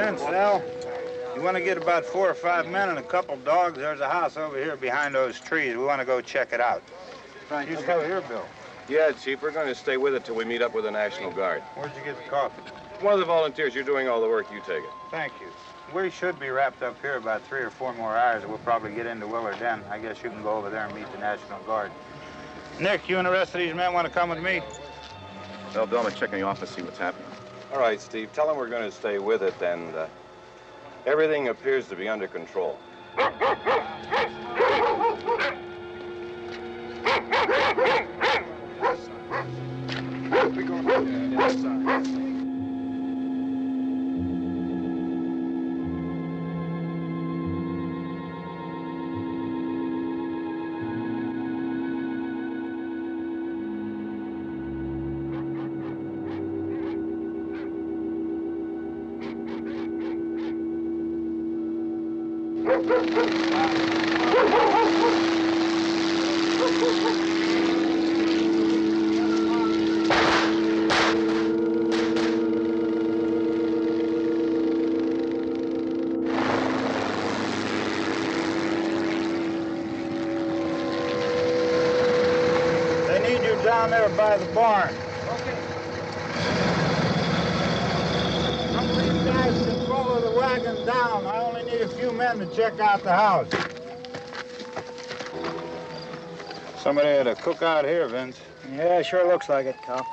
Vince, Al, you want to get about 4 or 5 men and a couple dogs? There's a house over here behind those trees. We want to go check it out. Right. You still here, Bill? Yeah, Chief, we're going to stay with it till we meet up with the National Guard. Where'd you get the coffee? One of the volunteers, you're doing all the work, you take it. Thank you. We should be wrapped up here about 3 or 4 more hours, and we'll probably get into Willard then. I guess you can go over there and meet the National Guard. Nick, you and the rest of these men want to come with me? Well, Bill, I'm gonna check in the office, see what's happening. All right, Steve, tell them we're going to stay with it, and everything appears to be under control. They need you down there by the barn. Some of these guys can follow the wagon down. I only need a few men to check out the house. Somebody had a cookout here, Vince. Yeah, sure looks like it, Cal.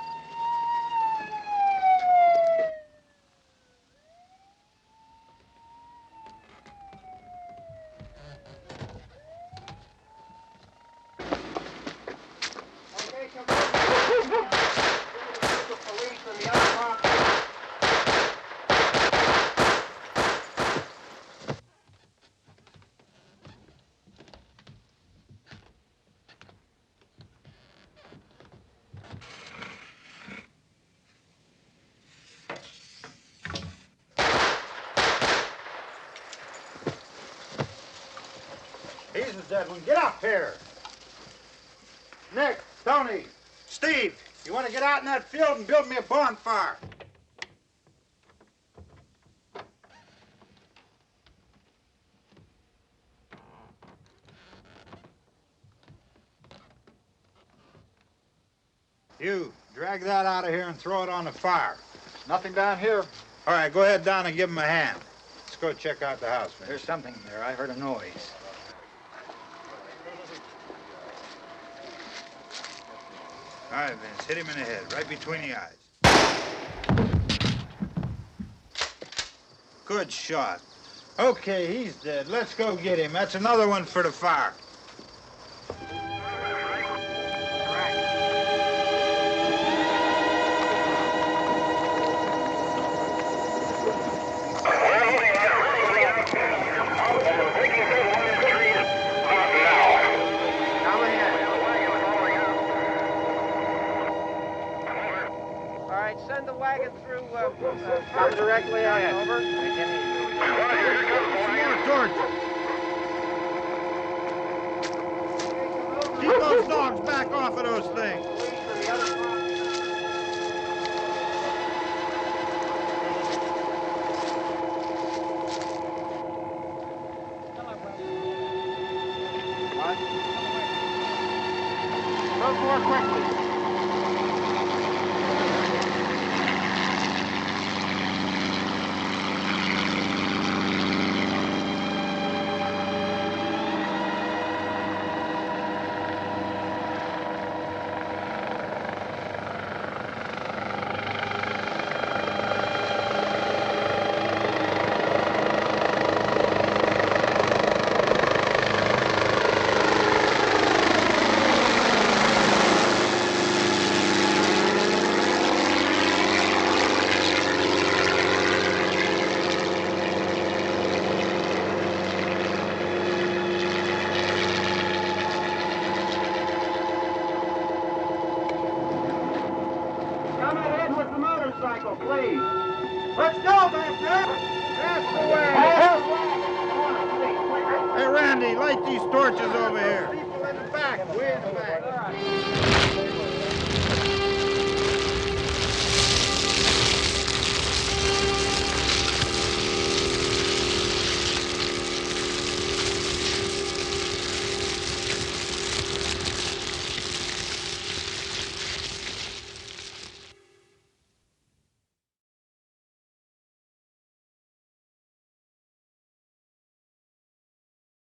He's the dead one. Get up here. Nick, Tony, Steve, you want to get out in that field and build me a bonfire? You, drag that out of here and throw it on the fire. Nothing down here. All right, go ahead down and give him a hand. Let's go check out the house, Vince. There's something there. I heard a noise. All right, Vince, hit him in the head, right between the eyes. Good shot. Okay, he's dead. Let's go get him. That's another one for the fire. Send the wagon through, come directly ahead. Over. Keep those dogs back off of those things. Move more quickly. Please. Let's go, Master. That's the way. Hey, Randy, light these torches over here. People in the back, way in the back.